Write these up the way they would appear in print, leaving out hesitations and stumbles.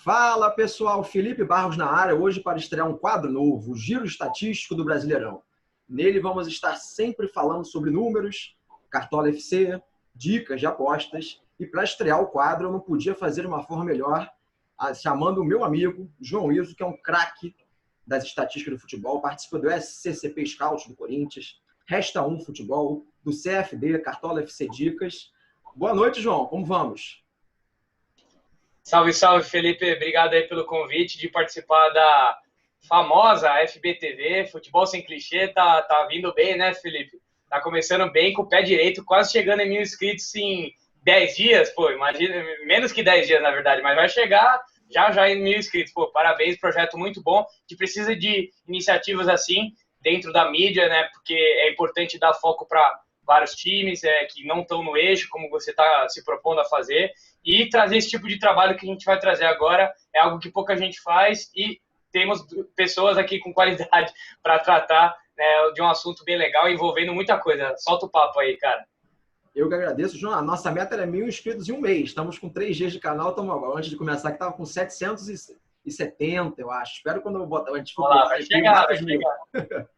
Fala pessoal, Felipe Barros na área, hoje para estrear um quadro novo, o Giro Estatístico do Brasileirão. Nele vamos estar sempre falando sobre números, Cartola FC, dicas de apostas. E para estrear o quadro eu não podia fazer de uma forma melhor, chamando o meu amigo João Iso, que é um craque das estatísticas do futebol, participa do SCCP Scout do Corinthians, Resta 1 Futebol, do CFD, Cartola FC Dicas. Boa noite, João, como vamos? Salve, salve, Felipe. Obrigado aí pelo convite de participar da famosa FBTV, Futebol Sem Clichê. Tá vindo bem, né, Felipe? Tá começando bem com o pé direito, quase chegando em 1.000 inscritos em 10 dias. Pô, imagina, menos que 10 dias, na verdade, mas vai chegar já em 1.000 inscritos. Pô, parabéns, projeto muito bom. A gente precisa de iniciativas assim dentro da mídia, né, porque é importante dar foco para vários times que não estão no eixo, como você está se propondo a fazer, e trazer esse tipo de trabalho que a gente vai trazer agora é algo que pouca gente faz e temos pessoas aqui com qualidade para tratar, né, de um assunto bem legal, envolvendo muita coisa. Solta o papo aí, cara. Eu que agradeço, João. A nossa meta era 1.000 inscritos em um mês. Estamos com 3 dias de canal. Estamos, antes de começar, que estava com 770, eu acho. Espero quando eu botar. A gente for Olá, vai chegar, vai chegar.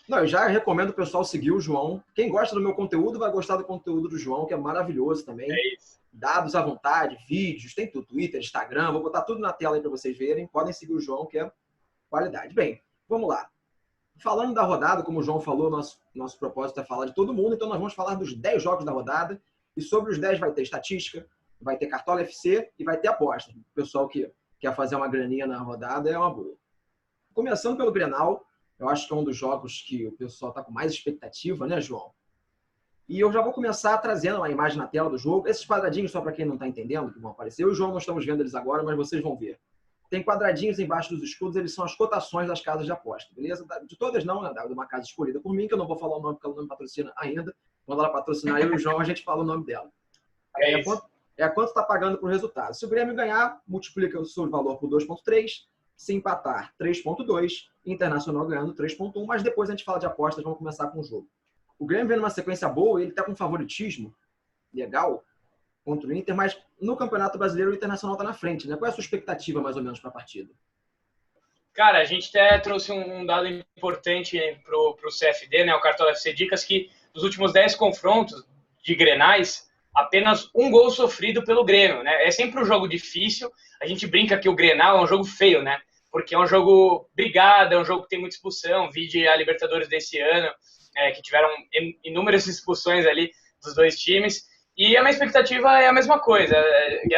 Não, eu já recomendo o pessoal seguir o João. Quem gosta do meu conteúdo vai gostar do conteúdo do João, que é maravilhoso também. É isso. Dados à vontade, vídeos, tem tudo, Twitter, Instagram. Vou botar tudo na tela aí para vocês verem. Podem seguir o João, que é qualidade. Bem, vamos lá. Falando da rodada, como o João falou, nosso propósito é falar de todo mundo, então nós vamos falar dos 10 jogos da rodada. E sobre os 10 vai ter estatística, vai ter Cartola FC e vai ter aposta. O pessoal que quer fazer uma graninha na rodada é uma boa. Começando pelo Grenal, eu acho que é um dos jogos que o pessoal está com mais expectativa, né, João? E eu já vou começar trazendo uma imagem na tela do jogo. Esses quadradinhos, só para quem não está entendendo, que vão aparecer. Eu e o João não estamos vendo eles agora, mas vocês vão ver. Tem quadradinhos embaixo dos escudos, eles são as cotações das casas de aposta, beleza? De todas não, né? De uma casa escolhida por mim, que eu não vou falar o nome porque ela não me patrocina ainda. Quando ela patrocinar eu e o João, a gente fala o nome dela. É quanto está pagando por resultado. Se o Grêmio ganhar, multiplica o seu valor por 2,3. Se empatar, 3,2. Internacional ganhando 3,1. Mas depois a gente fala de apostas, vamos começar com o jogo. O Grêmio vem numa sequência boa, ele está com favoritismo legal contra o Inter, mas no Campeonato Brasileiro o Internacional está na frente, né? Qual é a sua expectativa, mais ou menos, para a partida? Cara, a gente até trouxe um dado importante pro CFD, né, o Cartola FC Dicas, que dos últimos 10 confrontos de Grenais, apenas um gol sofrido pelo Grêmio, né? É sempre um jogo difícil, a gente brinca que o Grenal é um jogo feio, né? Porque é um jogo brigado, é um jogo que tem muita expulsão, vide a Libertadores desse ano, que tiveram inúmeras expulsões ali dos dois times. E a minha expectativa é a mesma coisa.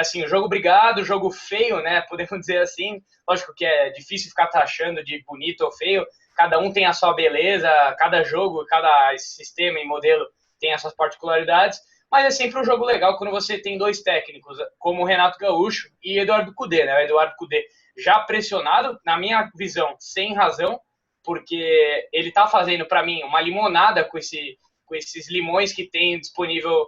Assim, o jogo brigado, o jogo feio, né? Podemos dizer assim. Lógico que é difícil ficar taxando de bonito ou feio. Cada um tem a sua beleza, cada jogo, cada sistema e modelo tem as suas particularidades. Mas é sempre um jogo legal quando você tem dois técnicos, como o Renato Gaúcho e Eduardo Cudê, né? O Eduardo Cudê já pressionado, na minha visão, sem razão, porque ele tá fazendo, para mim, uma limonada com esses limões que tem disponíveis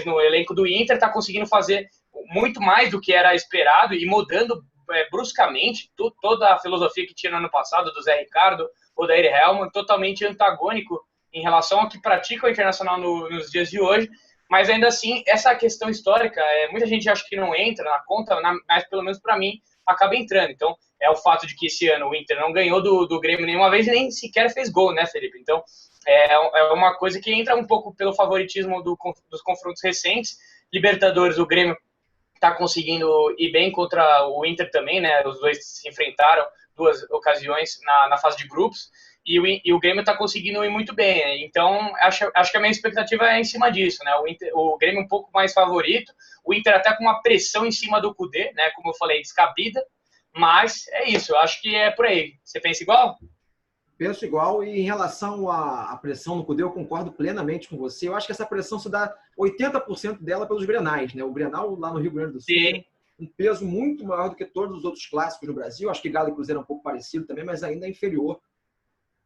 no elenco do Inter, tá conseguindo fazer muito mais do que era esperado e mudando bruscamente toda a filosofia que tinha no ano passado do Zé Ricardo ou da Eire Helman, totalmente antagônico em relação ao que pratica o Internacional nos dias de hoje. Mas ainda assim, essa questão histórica, muita gente acha que não entra na conta, mas pelo menos para mim acaba entrando. Então, é o fato de que esse ano o Inter não ganhou do Grêmio nenhuma vez e nem sequer fez gol, né, Felipe? Então, é uma coisa que entra um pouco pelo favoritismo dos confrontos recentes. Libertadores, o Grêmio está conseguindo ir bem contra o Inter também, né? Os dois se enfrentaram 2 ocasiões na fase de grupos e o Grêmio está conseguindo ir muito bem. Então, acho que a minha expectativa é em cima disso, né? O Grêmio um pouco mais favorito, o Inter até com uma pressão em cima do Cudê, né? Como eu falei, descabida, mas é isso, eu acho que é por aí. Você pensa igual? Penso igual, e em relação à pressão no Cudê, eu concordo plenamente com você. Eu acho que essa pressão se dá 80% dela pelos Grenais, né? O Grenal lá no Rio Grande do Sul tem um peso muito maior do que todos os outros clássicos no Brasil. Acho que Galo e Cruzeiro é um pouco parecido também, mas ainda é inferior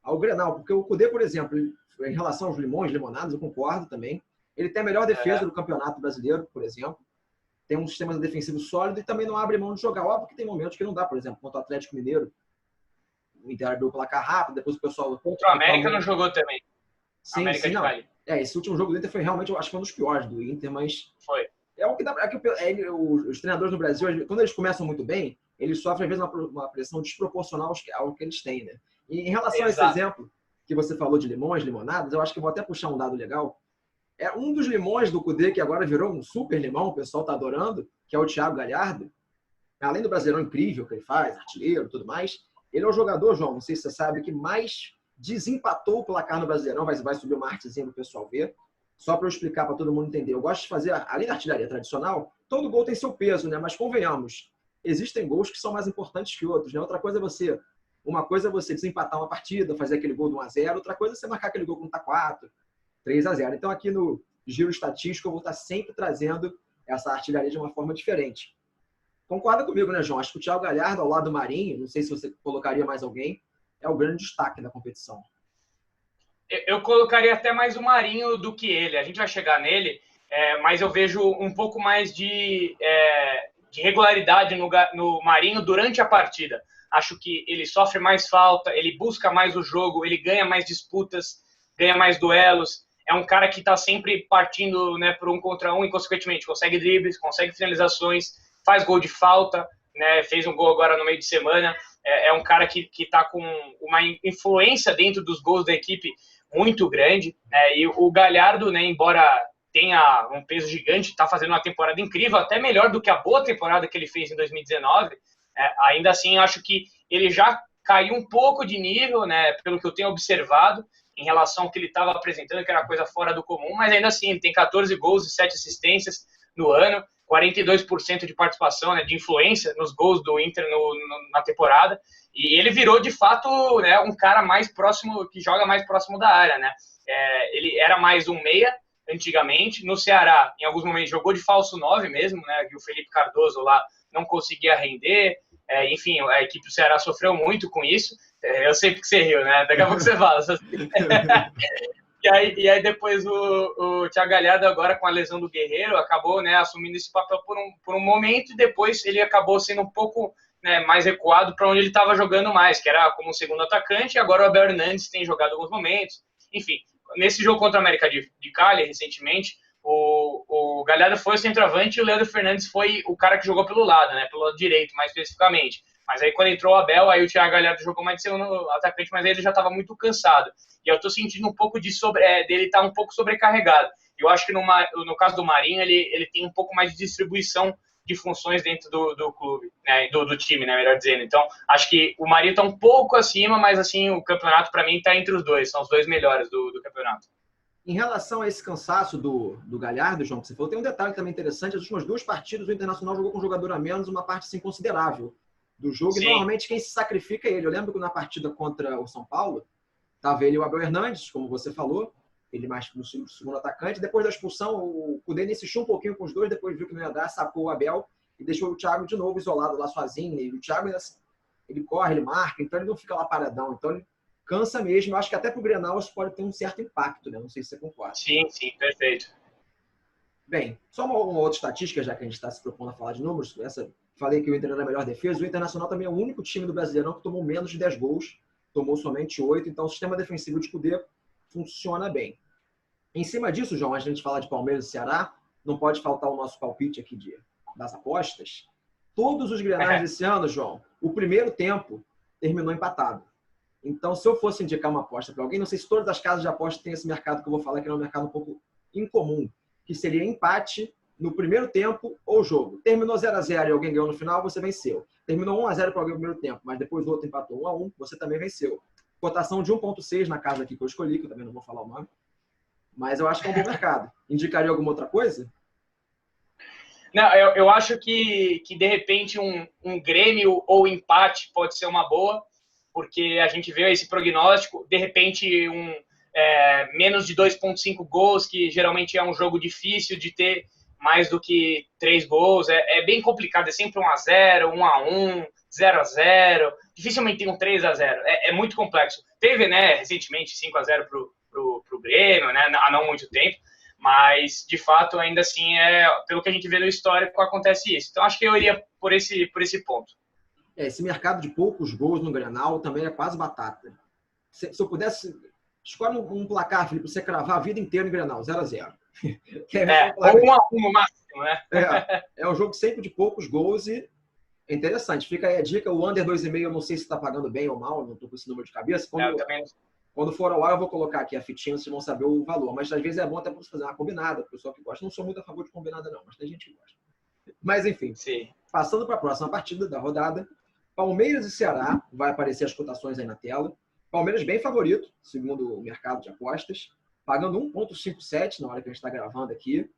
ao Grenal, porque o Cudê, por exemplo, em relação aos limonadas, eu concordo também. Ele tem a melhor defesa do Campeonato Brasileiro, por exemplo. Tem um sistema defensivo sólido e também não abre mão de jogar. Óbvio que tem momentos que não dá, por exemplo, contra o Atlético Mineiro. O Inter abriu o placar rápido, depois o pessoal... Contra o América não jogou também. Sim, sim, não. Esse último jogo do Inter foi realmente, eu acho que foi um dos piores do Inter, mas... Foi. É o que dá, os treinadores no Brasil, quando eles começam muito bem, eles sofrem, às vezes, uma pressão desproporcional ao que eles têm, né? E em relação a esse exemplo que você falou de limões, limonadas, eu acho que vou até puxar um dado legal. É um dos limões do Cudê, que agora virou um super limão, o pessoal está adorando, que é o Thiago Galhardo. Além do Brasileirão incrível que ele faz, artilheiro e tudo mais, ele é o jogador, João, não sei se você sabe, que mais desempatou o placar no Brasileirão. Vai subir uma artezinha para o pessoal ver. Só para eu explicar para todo mundo entender. Eu gosto de fazer, além da artilharia tradicional, todo gol tem seu peso, né? Mas convenhamos, existem gols que são mais importantes que outros, né? Uma coisa é você desempatar uma partida, fazer aquele gol de 1-0, outra coisa é você marcar aquele gol quando está 4, 3-0. Então aqui no Giro Estatístico eu vou estar sempre trazendo essa artilharia de uma forma diferente. Concorda comigo, né, João? Acho que o Thiago Galhardo, ao lado do Marinho, não sei se você colocaria mais alguém, é o grande destaque da competição. Eu colocaria até mais o Marinho do que ele. A gente vai chegar nele, mas eu vejo um pouco mais de regularidade no Marinho durante a partida. Acho que ele sofre mais falta, ele busca mais o jogo, ele ganha mais disputas, ganha mais duelos. É um cara que está sempre partindo, né, por 1 contra 1 e, consequentemente, consegue dribles, consegue finalizações, faz gol de falta, né, fez um gol agora no meio de semana. É um cara que está com uma influência dentro dos gols da equipe muito grande, né? E o Galhardo, né, embora tenha um peso gigante, está fazendo uma temporada incrível, até melhor do que a boa temporada que ele fez em 2019, ainda assim acho que ele já caiu um pouco de nível, né, pelo que eu tenho observado, em relação ao que ele estava apresentando, que era coisa fora do comum, mas ainda assim ele tem 14 gols e 7 assistências no ano, 42% de participação, né, de influência nos gols do Inter na temporada, e ele virou, de fato, né, um cara mais próximo, que joga mais próximo da área, né? Ele era mais um meia, antigamente. No Ceará, em alguns momentos, jogou de falso 9 mesmo, né? E o Felipe Cardoso lá não conseguia render. Enfim, a equipe do Ceará sofreu muito com isso. Eu sei porque você riu, né? Daqui a pouco você fala. E aí depois o Thiago Galhardo, agora com a lesão do Guerreiro, acabou, né, assumindo esse papel por um momento, e depois ele acabou sendo um pouco, né, mais recuado para onde ele estava jogando mais, que era como segundo atacante, e agora o Abel Hernandes tem jogado alguns momentos. Enfim, nesse jogo contra a América de Cali, recentemente, o Galhardo foi o centroavante e o Leandro Fernandes foi o cara que jogou pelo lado, né, pelo lado direito, mais especificamente. Mas aí quando entrou o Abel, aí o Thiago Galhardo jogou mais de segundo atacante, mas aí ele já estava muito cansado. E eu tô sentindo um pouco dele estar um pouco sobrecarregado. Eu acho que no caso do Marinho, ele tem um pouco mais de distribuição de funções dentro do clube, né, do time, né, melhor dizendo. Então, acho que o Marinho está um pouco acima, mas assim, o campeonato para mim está entre os dois, são os dois melhores do campeonato. Em relação a esse cansaço do Galhardo, João, que você falou, tem um detalhe também interessante: as últimas 2 partidas o Internacional jogou com um jogador a menos, uma parte assim, considerável do jogo. Sim. E normalmente quem se sacrifica é ele. Eu lembro que na partida contra o São Paulo, estava ele e o Abel Hernandes, como você falou, ele mais no segundo atacante. Depois da expulsão, o Cudê insistiu um pouquinho com os dois, depois viu que não ia dar, sacou o Abel e deixou o Thiago de novo isolado lá sozinho. E o Thiago, ele corre, ele marca, então ele não fica lá paradão. Então ele cansa mesmo. Eu acho que até para o Grenal isso pode ter um certo impacto, né? Não sei se você concorda. Sim, perfeito. Bem, só uma outra estatística, já que a gente está se propondo a falar de números. Falei que o Inter era a melhor defesa. O Internacional também é o único time do Brasileirão que tomou menos de 10 gols. Tomou somente 8, então o sistema defensivo de Cudê funciona bem. Em cima disso, João, antes de a gente falar de Palmeiras e Ceará, não pode faltar o nosso palpite aqui das apostas. Todos os Grenais desse ano, João, o primeiro tempo terminou empatado. Então, se eu fosse indicar uma aposta para alguém, não sei se todas as casas de aposta têm esse mercado que eu vou falar, que é um mercado um pouco incomum, que seria empate no primeiro tempo ou jogo. Terminou 0-0 e alguém ganhou no final, você venceu. Terminou 1-0 para alguém no primeiro tempo, mas depois o outro empatou 1-1, você também venceu. Cotação de 1,6 na casa aqui que eu escolhi, que eu também não vou falar o nome. Mas eu acho que é um bom mercado. Indicaria alguma outra coisa? Não, eu acho que de repente um Grêmio ou empate pode ser uma boa, porque a gente vê esse prognóstico, de repente menos de 2,5 gols, que geralmente é um jogo difícil de ter mais do que 3 gols, é bem complicado, é sempre 1-0, 1-1, 0-0, dificilmente tem um 3-0, é muito complexo. Teve, né, recentemente 5-0 pro Grêmio, né, há não muito tempo, mas de fato ainda assim, pelo que a gente vê no histórico, acontece isso. Então acho que eu iria por esse ponto. Esse mercado de poucos gols no Grenal também é quase batata. Se eu pudesse, escolhe um placar, Felipe, pra você cravar a vida inteira no Grenal, 0-0. Ou 1-1 no máximo. né? É um jogo sempre de poucos gols e é interessante. Fica aí a dica, o under 2,5 eu não sei se está pagando bem ou mal, não estou com esse número de cabeça. Eu também. Quando for ao ar, eu vou colocar aqui a fitinha, vocês vão saber o valor. Mas às vezes é bom até para você fazer uma combinada, o pessoal que gosta. Não sou muito a favor de combinada, não, mas tem gente que gosta. Mas enfim, Sim. Passando para a próxima partida da rodada, Palmeiras e Ceará, vai aparecer as cotações aí na tela. Palmeiras bem favorito, segundo o mercado de apostas, pagando 1,57 na hora que a gente está gravando aqui.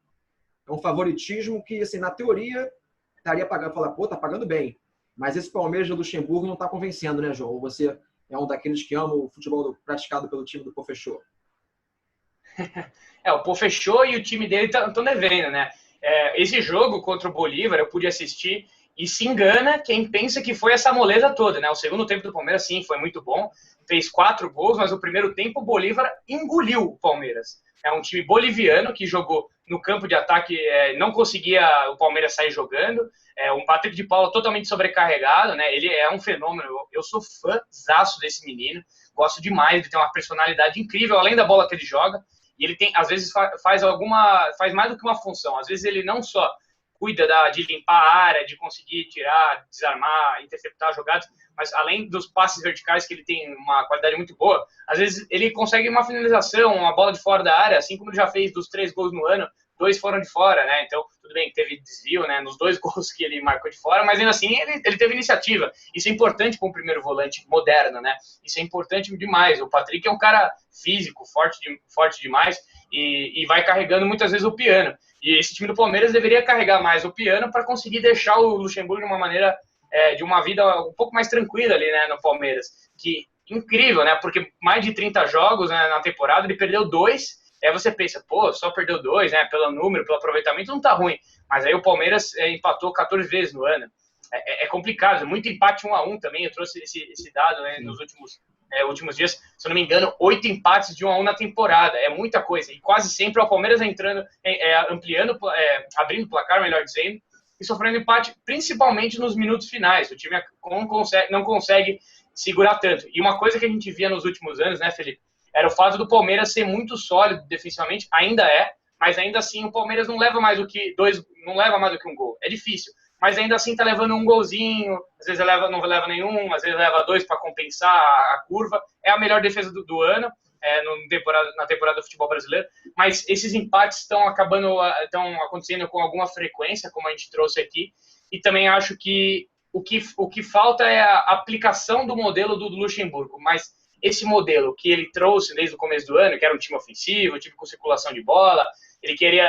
É um favoritismo que, assim, na teoria, estaria pagando, falar, pô, tá pagando bem. Mas esse Palmeiras do Luxemburgo não está convencendo, né, João? Ou você é um daqueles que ama o futebol praticado pelo time do Pô Fechou? O Pô fechou e o time dele estão devendo, né? Esse jogo contra o Bolívar eu pude assistir e se engana quem pensa que foi essa moleza toda, né? O segundo tempo do Palmeiras, sim, foi muito bom. Fez 4 gols, mas o primeiro tempo o Bolívar engoliu o Palmeiras. É um time boliviano que jogou no campo de ataque, não conseguia o Palmeiras sair jogando. Um Patrick de Paula totalmente sobrecarregado, né? Ele é um fenômeno. Eu sou fãzaço desse menino. Gosto demais, ele tem uma personalidade incrível, além da bola que ele joga. E ele tem, às vezes, faz mais do que uma função. Às vezes ele não só cuida de limpar a área, de conseguir tirar, desarmar, interceptar jogadas, mas além dos passes verticais que ele tem uma qualidade muito boa, às vezes ele consegue uma finalização, uma bola de fora da área, assim como ele já fez dos 3 gols no ano, 2 foram de fora, né? Então, tudo bem, teve desvio, né, nos 2 gols que ele marcou de fora, mas ainda assim ele teve iniciativa. Isso é importante para um primeiro volante moderno, né? Isso é importante demais. O Patrick é um cara físico, forte demais e vai carregando muitas vezes o piano. E esse time do Palmeiras deveria carregar mais o piano para conseguir deixar o Luxemburgo de uma maneira, de uma vida um pouco mais tranquila ali, né, no Palmeiras. Que incrível, né? Porque mais de 30 jogos, né, na temporada, ele perdeu 2. Aí você pensa, pô, só perdeu 2, né? Pelo número, pelo aproveitamento, não tá ruim. Mas aí o Palmeiras empatou 14 vezes no ano. É complicado, muito empate 1-1 também. Eu trouxe esse dado, né, nos últimos dias. Se eu não me engano, 8 empates de 1-1 na temporada. É muita coisa. E quase sempre o Palmeiras entrando, ampliando, abrindo o placar, melhor dizendo, e sofrendo empate, principalmente nos minutos finais. O time não consegue segurar tanto. E uma coisa que a gente via nos últimos anos, né, Felipe? Era o fato do Palmeiras ser muito sólido defensivamente, ainda mas ainda assim o Palmeiras não leva mais do que um gol. É difícil, mas ainda assim tá levando um golzinho, às vezes não leva nenhum, às vezes leva 2 para compensar a curva. É a melhor defesa do ano, na temporada do futebol brasileiro, mas esses empates estão acontecendo com alguma frequência, como a gente trouxe aqui, e também acho que o que falta é a aplicação do modelo do Luxemburgo, mas esse modelo que ele trouxe desde o começo do ano, que era um time ofensivo, um time com circulação de bola, ele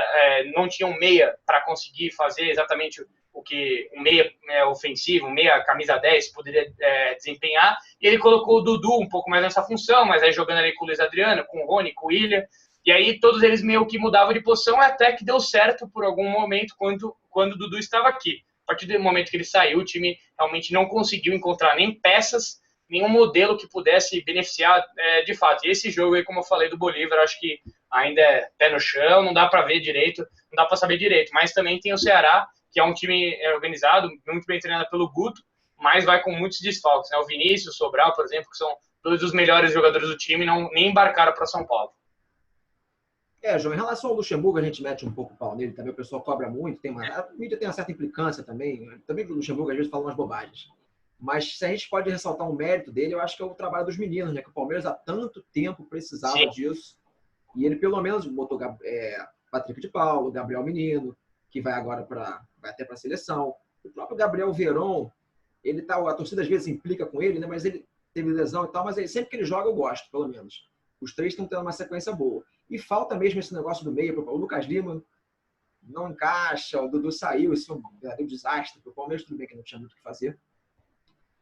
não tinha um meia para conseguir fazer exatamente o que um meia ofensivo, um meia camisa 10 poderia desempenhar, e ele colocou o Dudu um pouco mais nessa função, mas aí jogando ali com o Luiz Adriano, com o Rony, com o William, e aí todos eles meio que mudavam de posição, até que deu certo por algum momento quando o Dudu estava aqui. A partir do momento que ele saiu, o time realmente não conseguiu encontrar nem peças, nenhum modelo que pudesse beneficiar de fato. E esse jogo aí, como eu falei do Bolívar, acho que ainda é pé no chão, não dá para ver direito, não dá para saber direito. Mas também tem o Ceará, que é um time organizado, muito bem treinado pelo Guto, mas vai com muitos desfalques, né? O Vinícius, o Sobral, por exemplo, que são dois dos melhores jogadores do time, nem embarcaram para São Paulo. João, em relação ao Luxemburgo, a gente mete um pouco o pau nele, também o pessoal cobra muito, a mídia tem uma certa implicância também o Luxemburgo às vezes fala umas bobagens. Mas se a gente pode ressaltar um mérito dele, eu acho que é o trabalho dos meninos, né? Que o Palmeiras há tanto tempo precisava Sim. disso. E ele pelo menos botou Patrick de Paulo, Gabriel Menino, que vai agora vai até para a seleção. O próprio Gabriel Veron, a torcida às vezes implica com ele, né? Mas ele teve lesão e tal, mas sempre que ele joga eu gosto, pelo menos. Os 3 estão tendo uma sequência boa. E falta mesmo esse negócio do meio. O Lucas Lima não encaixa, o Dudu saiu, isso é um verdadeiro desastre. O Palmeiras tudo bem que não tinha muito o que fazer.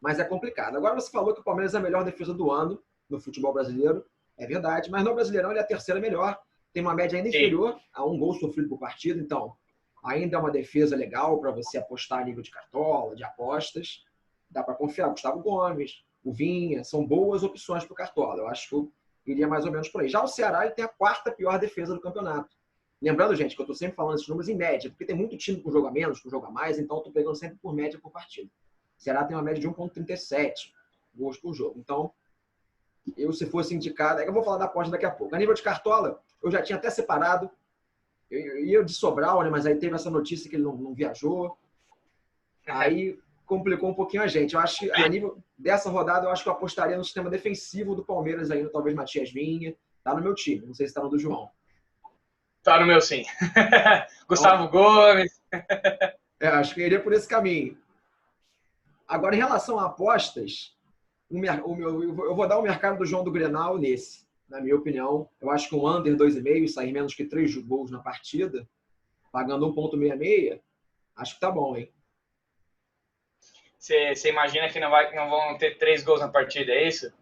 Mas é complicado. Agora você falou que o Palmeiras é a melhor defesa do ano no futebol brasileiro. É verdade, mas no Brasileirão ele é a terceira melhor. Tem uma média ainda inferior a 1 gol sofrido por partida. Então, ainda é uma defesa legal para você apostar a nível de cartola, de apostas. Dá para confiar. Gustavo Gomes, o Vinha, são boas opções para o cartola. Eu acho que eu iria mais ou menos por aí. Já o Ceará ele tem a 4ª pior defesa do campeonato. Lembrando, gente, que eu estou sempre falando esses números em média, porque tem muito time com jogo a menos, com jogo a mais, então eu estou pegando sempre por média por partida. O Ceará tem uma média de 1,37 gols por jogo. Então, se fosse indicado... eu vou falar da aposta daqui a pouco. A nível de cartola, eu já tinha até separado. Eu ia de Sobral, né? Mas aí teve essa notícia que ele não viajou. Aí complicou um pouquinho a gente. Eu acho que, a nível dessa rodada, eu acho que eu apostaria no sistema defensivo do Palmeiras ainda, talvez Matias Vinha. Tá no meu time, não sei se tá no do João. Tá no meu sim. Gustavo Então, Gomes. acho que eu iria por esse caminho. Agora, em relação a apostas, eu vou dar o mercado do João do Grenal nesse. Na minha opinião, eu acho que um under 2,5, sair menos que 3 gols na partida, pagando 1,66, acho que tá bom, hein? Você imagina que não vão ter 3 gols na partida, é isso?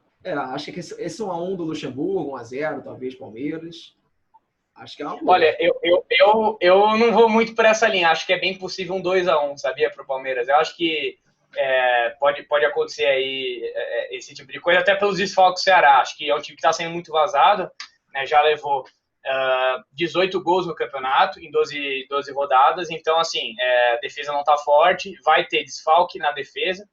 Acho que esse 1-1 do Luxemburgo, 1-0, talvez Palmeiras. Acho que é uma boa. Olha, eu não vou muito por essa linha. Acho que é bem possível um 2-1, sabia, para o Palmeiras. Eu acho que pode acontecer aí esse tipo de coisa, até pelos desfalques do Ceará. Acho que é um time que está sendo muito vazado, né? Já levou 18 gols no campeonato em 12 rodadas. Então, assim, a defesa não está forte, vai ter desfalque na defesa.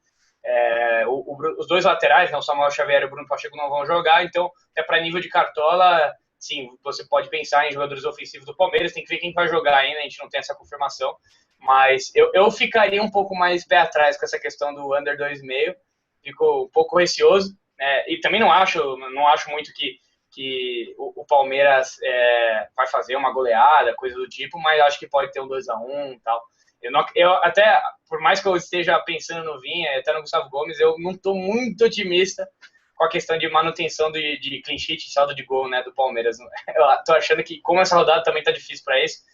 Os dois laterais, né, o Samuel Xavier e o Bruno Pacheco, não vão jogar. Então, até para nível de cartola, sim, você pode pensar em jogadores ofensivos do Palmeiras. Tem que ver quem vai jogar ainda, a gente não tem essa confirmação. Mas eu ficaria um pouco mais pé atrás com essa questão do under 2,5. Fico um pouco receoso, né? E também não acho muito que o Palmeiras vai fazer uma goleada, coisa do tipo, mas acho que pode ter um 2-1 e tal. Eu até, por mais que eu esteja pensando no Vinha, até no Gustavo Gomes, eu não estou muito otimista com a questão de manutenção de clean sheet e saldo de gol, né, do Palmeiras. Eu tô achando que, como essa rodada também tá difícil para isso,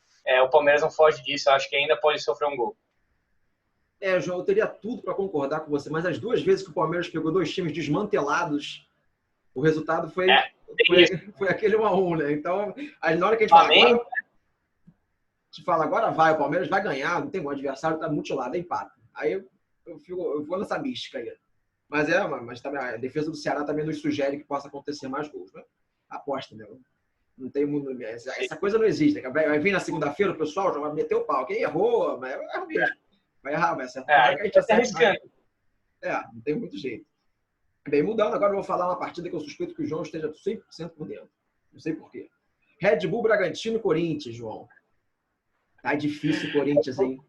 o Palmeiras não foge disso. Eu acho que ainda pode sofrer um gol. João, eu teria tudo para concordar com você, mas as duas vezes que o Palmeiras pegou dois times desmantelados, o resultado foi aquele 1-1, né? Então, na hora que a gente fala, agora vai, o Palmeiras vai ganhar, não tem um adversário, tá mutilado, é empate. Aí eu vou nessa mística aí. Mas também a defesa do Ceará também nos sugere que possa acontecer mais gols, né? Aposta, né? Não tem muito. Essa coisa não existe. Né? Vai vir na segunda-feira, o pessoal já vai meter o pau. Quem errou, mas erra mesmo. Vai errar, vai acertar. A gente tá arriscando. Não tem muito jeito. Bem, mudando, agora eu vou falar uma partida que eu suspeito que o João esteja 100% por dentro. Não sei por quê. Red Bull, Bragantino e Corinthians, João. Tá difícil o Corinthians, hein?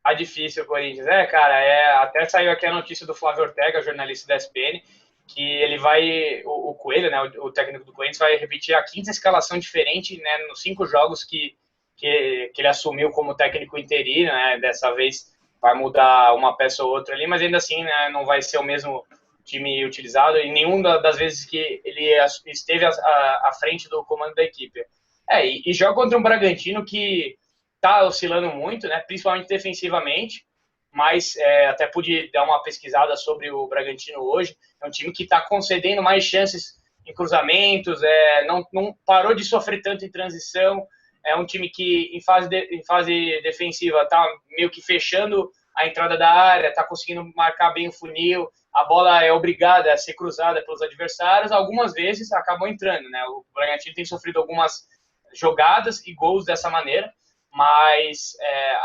Tá difícil o Corinthians. Cara, até saiu aqui a notícia do Flávio Ortega, jornalista da SPN, que ele vai, o Coelho, né, o técnico do Corinthians, vai repetir a quinta escalação diferente, né, nos 5 jogos que ele assumiu como técnico interino, né, dessa vez vai mudar uma peça ou outra ali, mas ainda assim, né, não vai ser o mesmo time utilizado em nenhuma das vezes que ele esteve à frente do comando da equipe. E joga contra um Bragantino que tá oscilando muito, né, principalmente defensivamente, mas até pude dar uma pesquisada sobre o Bragantino hoje. É um time que está concedendo mais chances em cruzamentos, não parou de sofrer tanto em transição. É um time que, em fase defensiva, está meio que fechando a entrada da área, está conseguindo marcar bem o funil. A bola é obrigada a ser cruzada pelos adversários. Algumas vezes acabam entrando, né? O Bragantino tem sofrido algumas jogadas e gols dessa maneira, mas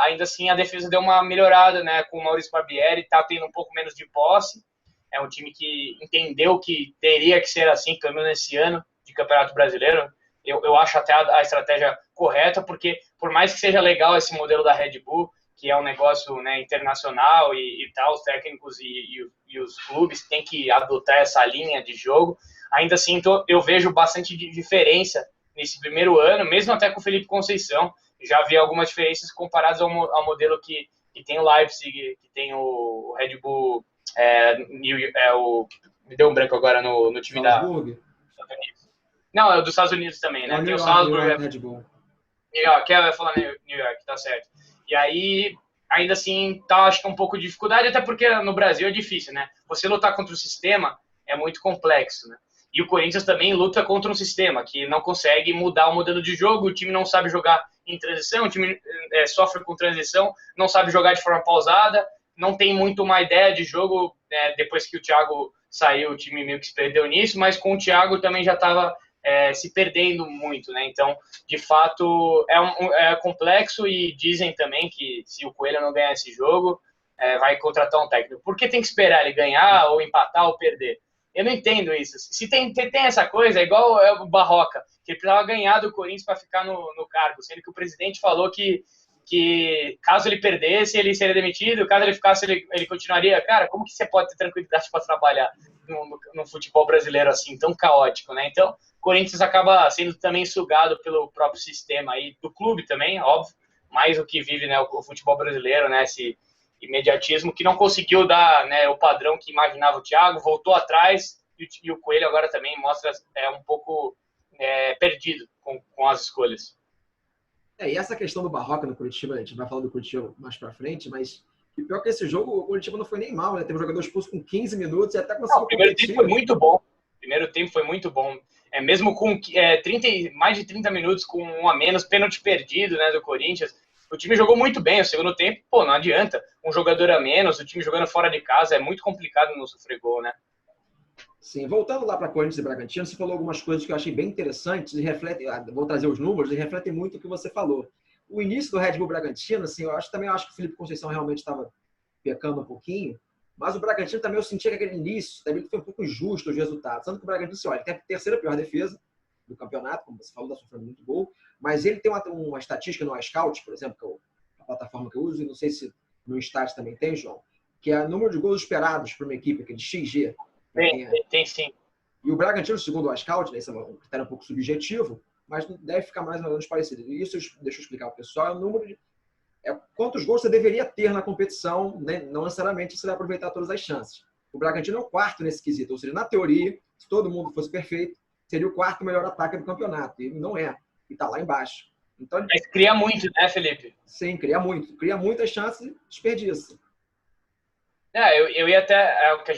ainda assim a defesa deu uma melhorada, né, com o Maurício Barbieri, está tendo um pouco menos de posse. É um time que entendeu que teria que ser assim, pelo menos nesse ano de Campeonato Brasileiro. Eu acho até a estratégia correta, porque por mais que seja legal esse modelo da Red Bull, que é um negócio, né, internacional e tal, os técnicos e os clubes têm que adotar essa linha de jogo, ainda assim eu vejo bastante diferença nesse primeiro ano, mesmo até com o Felipe Conceição. Já vi algumas diferenças comparadas ao modelo que tem o Leipzig, que tem o Red Bull, me deu um branco agora no time Salzburg? Estados Unidos. Não, é o dos Estados Unidos também, né? Tem o Salzburg, Red Bull. New York, vai falar New York, tá certo. E aí, ainda assim, tá, acho que um pouco de dificuldade, até porque no Brasil é difícil, né? Você lutar contra o sistema é muito complexo, né? E o Corinthians também luta contra um sistema que não consegue mudar o modelo de jogo, o time não sabe jogar em transição, o time sofre com transição, não sabe jogar de forma pausada, não tem muito uma ideia de jogo, depois que o Thiago saiu, o time meio que se perdeu nisso, mas com o Thiago também já estava se perdendo muito, né? Então, de fato, é complexo, e dizem também que se o Coelho não ganhar esse jogo, vai contratar um técnico. Por que tem que esperar ele ganhar ou empatar ou perder? Eu não entendo isso. Se tem essa coisa, é igual o Barroca, que ele precisava ganhar do Corinthians para ficar no cargo, sendo que o presidente falou que caso ele perdesse, ele seria demitido, caso ele ficasse, ele continuaria. Cara, como que você pode ter tranquilidade para trabalhar no futebol brasileiro assim, tão caótico, né? Então, o Corinthians acaba sendo também sugado pelo próprio sistema aí, do clube também, óbvio, mais o que vive, né, o futebol brasileiro, né, esse imediatismo, que não conseguiu dar, né, o padrão que imaginava o Thiago, voltou atrás, e o Coelho agora também mostra um pouco perdido com as escolhas. E essa questão do Barroca no Curitiba, a gente vai falar do Curitiba mais pra frente, mas o pior que esse jogo, o Curitiba não foi nem mal, né? Teve um jogador expulso com 15 minutos e até conseguiu competir. O primeiro tempo foi muito bom. O primeiro tempo foi muito bom. Mesmo com mais de 30 minutos com um a menos, pênalti perdido, né, do Corinthians, o time jogou muito bem. O segundo tempo, não adianta. Um jogador a menos, o time jogando fora de casa, é muito complicado não sofrer gol, né? Sim, voltando lá para Corinthians e Bragantino, você falou algumas coisas que eu achei bem interessantes e refletem, vou trazer os números e refletem muito o que você falou. O início do Red Bull Bragantino, assim, eu acho que o Felipe Conceição realmente estava pecando um pouquinho, mas o Bragantino também eu sentia que aquele início também foi um pouco injusto os resultados. Tanto que o Bragantino, assim, olha, tem a terceira pior defesa do campeonato, como você falou, está sofrendo muito gol, mas ele tem uma estatística no iScout, por exemplo, que é a plataforma que eu uso, e não sei se no Stats também tem, João, que é o número de gols esperados para uma equipe, aquele XG. Tem sim. E o Bragantino, segundo o iScout, né, esse é um critério um pouco subjetivo, mas deve ficar mais ou menos parecido. E isso, deixa eu explicar para o pessoal, é o número de quantos gols você deveria ter na competição, né? Não necessariamente você vai aproveitar todas as chances. O Bragantino é o quarto nesse quesito, ou seja, na teoria, se todo mundo fosse perfeito, seria o quarto melhor ataque do campeonato, e não é, e está lá embaixo. Então, mas cria muito, né, Felipe? Sim, cria muitas chances e desperdiça. Eu ia até o que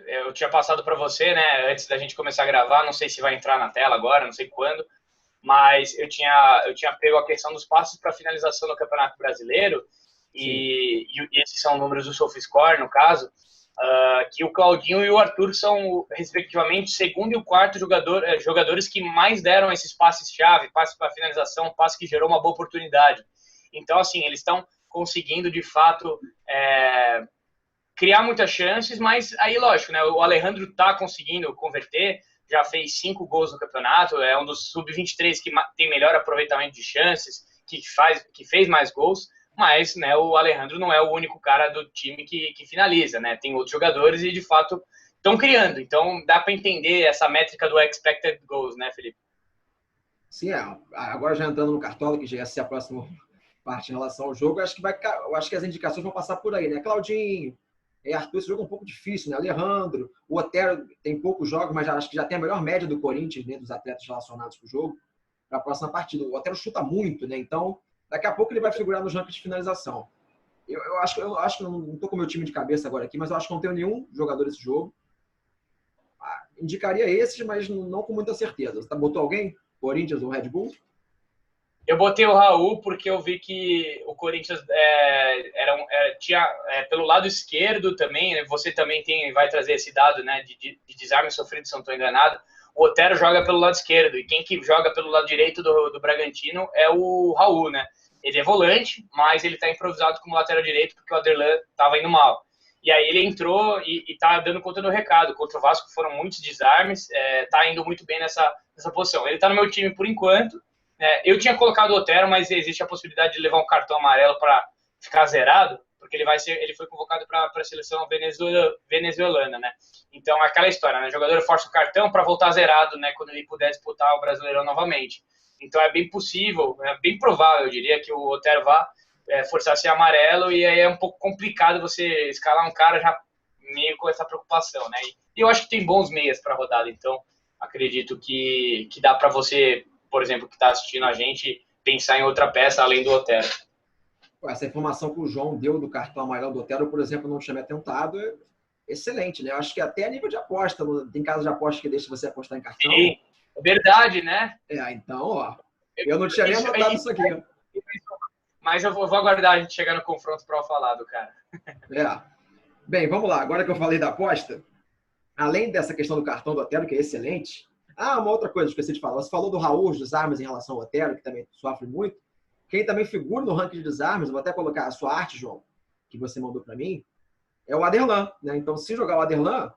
eu tinha passado para você, né, antes da gente começar a gravar, não sei se vai entrar na tela agora, não sei quando, mas eu tinha pego a questão dos passes para finalização no Campeonato Brasileiro e esses são números do SofaScore, no caso, que o Claudinho e o Arthur são, respectivamente, segundo e o quarto jogadores que mais deram esses passes-chave, passes para finalização, passe que gerou uma boa oportunidade. Então, assim, eles estão conseguindo, de fato, criar muitas chances, mas aí, lógico, né, o Alejandro está conseguindo converter, já fez 5 gols no campeonato, é um dos sub-23 que tem melhor aproveitamento de chances, que fez mais gols, mas, né, o Alejandro não é o único cara do time que finaliza, né? Tem outros jogadores e, de fato, estão criando. Então, dá para entender essa métrica do expected goals, né, Felipe? Sim, agora já entrando no Cartola, que já ia ser a próxima parte em relação ao jogo, eu acho que as indicações vão passar por aí, né? Claudinho, Arthur, esse jogo é um pouco difícil, né? Alejandro, o Otero tem poucos jogos, mas acho que já tem a melhor média do Corinthians, né, dos atletas relacionados com o jogo, para a próxima partida. O Otero chuta muito, né? Então, daqui a pouco ele vai figurar nos rankings de finalização. Eu acho que eu não estou com o meu time de cabeça agora aqui, mas eu acho que não tenho nenhum jogador desse jogo. Indicaria esses, mas não com muita certeza. Você botou alguém? Corinthians ou Red Bull? Eu botei o Raul porque eu vi que o Corinthians tinha pelo lado esquerdo também, né, você também vai trazer esse dado, né, de desarme sofrido, se não estou enganado. O Otero joga pelo lado esquerdo e quem que joga pelo lado direito do Bragantino é o Raul, né? Ele é volante, mas ele está improvisado como lateral direito porque o Aderlan estava indo mal. E aí ele entrou e está dando conta do recado. Contra o Vasco foram muitos desarmes, está indo muito bem nessa posição. Ele está no meu time por enquanto. Eu tinha colocado o Otero, mas existe a possibilidade de levar um cartão amarelo para ficar zerado, porque ele foi convocado para a seleção venezuelana, né? Então, aquela história, né? O jogador força o cartão para voltar zerado, né? Quando ele puder disputar o Brasileirão novamente. Então, é bem possível, é bem provável, eu diria, que o Otero vá forçar ser amarelo, e aí é um pouco complicado você escalar um cara já meio com essa preocupação, né? E eu acho que tem bons meias para a rodada, então acredito que dá para você, por exemplo, que está assistindo a gente, pensar em outra peça além do Otero. Essa informação que o João deu do cartão amarelo do Otero, por exemplo, não tinha me atentado, é excelente, né? Eu acho que até a nível de aposta, tem casos de aposta que deixa você apostar em cartão. Sim, é verdade, né? Então, ó, eu não tinha nem anotado isso aqui. Mas eu vou aguardar a gente chegar no confronto para falar do cara. Bem, vamos lá. Agora que eu falei da aposta, além dessa questão do cartão do Otero, que é excelente, uma outra coisa que eu esqueci de falar. Você falou do Raul, os desarmes em relação ao Otero, que também sofre muito. Quem também figura no ranking de desarmes, vou até colocar a sua arte, João, que você mandou para mim, é o Aderlan, né? Então, se jogar o Aderlan,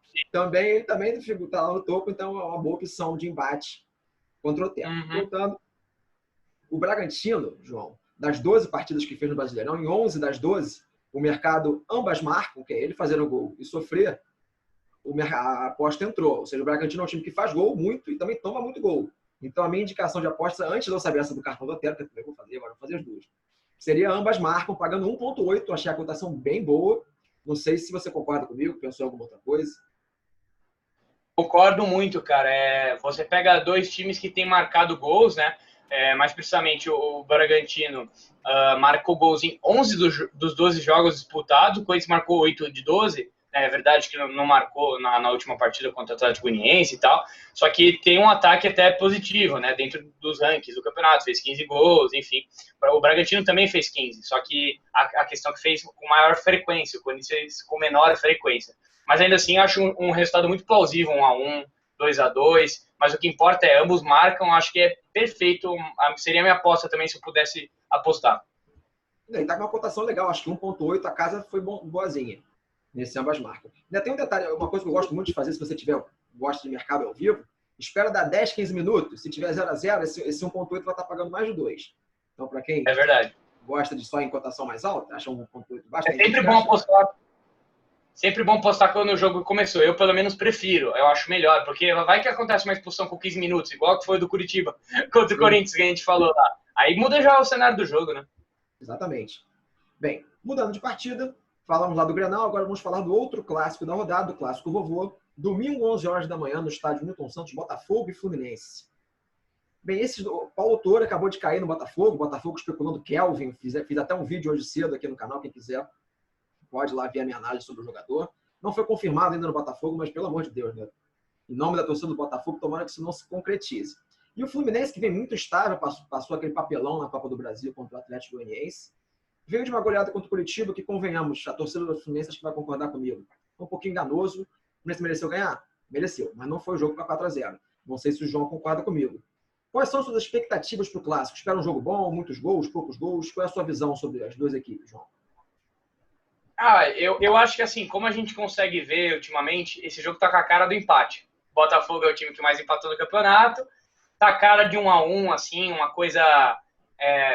ele também está lá no topo, então é uma boa opção de embate contra o Teco. Voltando, o Bragantino, João, das 12 partidas que fez no Brasileirão, em 11 das 12, o mercado ambas marcam, que é ele fazendo gol e sofrer, a aposta entrou. Ou seja, o Bragantino é um time que faz gol muito e também toma muito gol. Então, a minha indicação de aposta, antes de eu saber essa do cartão do Otero, que eu vou fazer, agora vou fazer as duas, seria ambas marcam, pagando 1,8. Achei a cotação bem boa. Não sei se você concorda comigo, pensou em alguma outra coisa. Concordo muito, cara. Você pega dois times que têm marcado gols, né? Mais precisamente o Bragantino marcou gols em 11 dos 12 jogos disputados, o Corinthians marcou 8 de 12. É verdade que não marcou na última partida contra o Atlético Goianiense e tal, só que tem um ataque até positivo, né? Dentro dos rankings do campeonato, fez 15 gols, enfim. O Bragantino também fez 15, só que a questão que fez com maior frequência, o Corinthians fez com menor frequência. Mas ainda assim, acho um resultado muito plausível, 1-1, 2-2, mas o que importa é, ambos marcam, acho que é perfeito, seria a minha aposta também se eu pudesse apostar. E tá com uma cotação legal, acho que 1,8, a casa foi boazinha, nesse ambas marcam. Ainda tem um detalhe, uma coisa que eu gosto muito de fazer, se você gosta de mercado ao vivo, espera dar 10, 15 minutos, se tiver 0-0, esse 1,8 vai estar pagando mais de 2. Então, para quem gosta de só em cotação mais alta, acha 1,8 baixo. É sempre bom apostar. Sempre bom postar quando o jogo começou. Eu, pelo menos, prefiro. Eu acho melhor. Porque vai que acontece uma expulsão com 15 minutos, igual que foi do Curitiba contra o Corinthians, que a gente falou lá. Aí muda já o cenário do jogo, né? Exatamente. Bem, mudando de partida, falamos lá do Grenal, agora vamos falar do outro clássico da rodada, do clássico vovô. Domingo, 11 horas da manhã, no estádio Newton Santos, Botafogo e Fluminense. Bem, o Paulo Toro acabou de cair no Botafogo especulando Kelvin. Fiz até um vídeo hoje cedo aqui no canal, quem quiser pode lá ver a minha análise sobre o jogador. Não foi confirmado ainda no Botafogo, mas pelo amor de Deus, né? Em nome da torcida do Botafogo, tomara que isso não se concretize. E o Fluminense, que vem muito estável, passou aquele papelão na Copa do Brasil contra o Atlético Goianiense, veio de uma goleada contra o Curitiba, que convenhamos, a torcida do Fluminense acho que vai concordar comigo. Foi um pouquinho enganoso. O Fluminense mereceu ganhar? Mereceu, mas não foi o jogo para 4-0. Não sei se o João concorda comigo. Quais são as suas expectativas para o Clássico? Espera um jogo bom, muitos gols, poucos gols? Qual é a sua visão sobre as duas equipes, João? Eu acho que assim, como a gente consegue ver ultimamente, esse jogo tá com a cara do empate. O Botafogo é o time que mais empatou no campeonato, tá a cara de 1-1, assim, uma coisa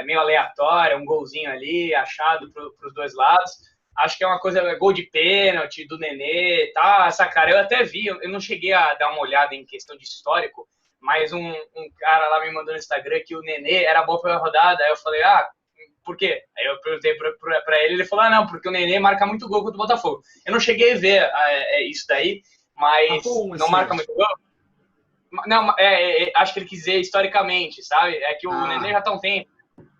meio aleatória, um golzinho ali, achado pros dois lados. Acho que é uma coisa, gol de pênalti do Nenê, tá? Essa cara, eu até vi, eu não cheguei a dar uma olhada em questão de histórico, mas um cara lá me mandou no Instagram que o Nenê era bom pela rodada, aí eu falei, por quê? Aí eu perguntei pra ele, ele falou, não, porque o Nenê marca muito gol contra o Botafogo. Eu não cheguei a ver isso daí, mas não marca muito gol. Não, acho que ele quis dizer historicamente, sabe? É que o Nenê já tá um tempo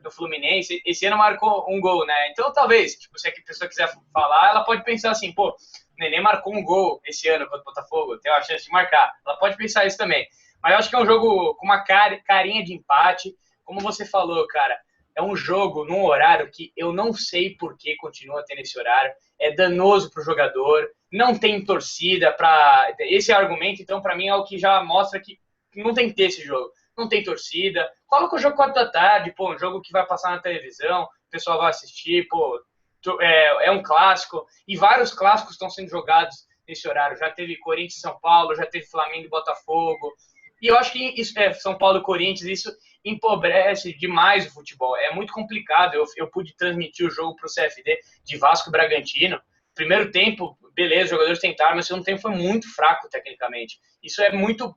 no Fluminense, esse ano marcou um gol, né? Então, talvez, tipo, se a pessoa quiser falar, ela pode pensar assim, pô, o Nenê marcou um gol esse ano contra o Botafogo, tem uma chance de marcar. Ela pode pensar isso também. Mas eu acho que é um jogo com uma carinha de empate, como você falou, cara. É um jogo num horário que eu não sei por que continua tendo esse horário. É danoso para o jogador, não tem torcida para esse argumento. Então, para mim, é o que já mostra que não tem que ter esse jogo. Não tem torcida. Coloca o jogo 4 da tarde, pô, um jogo que vai passar na televisão, o pessoal vai assistir, pô, é um clássico. E vários clássicos estão sendo jogados nesse horário. Já teve Corinthians e São Paulo, já teve Flamengo e Botafogo. E eu acho que isso São Paulo e Corinthians, isso empobrece demais o futebol. É muito complicado. Eu pude transmitir o jogo para o CFD de Vasco e Bragantino. Primeiro tempo, beleza, os jogadores tentaram, mas o segundo tempo foi muito fraco tecnicamente. Isso é muito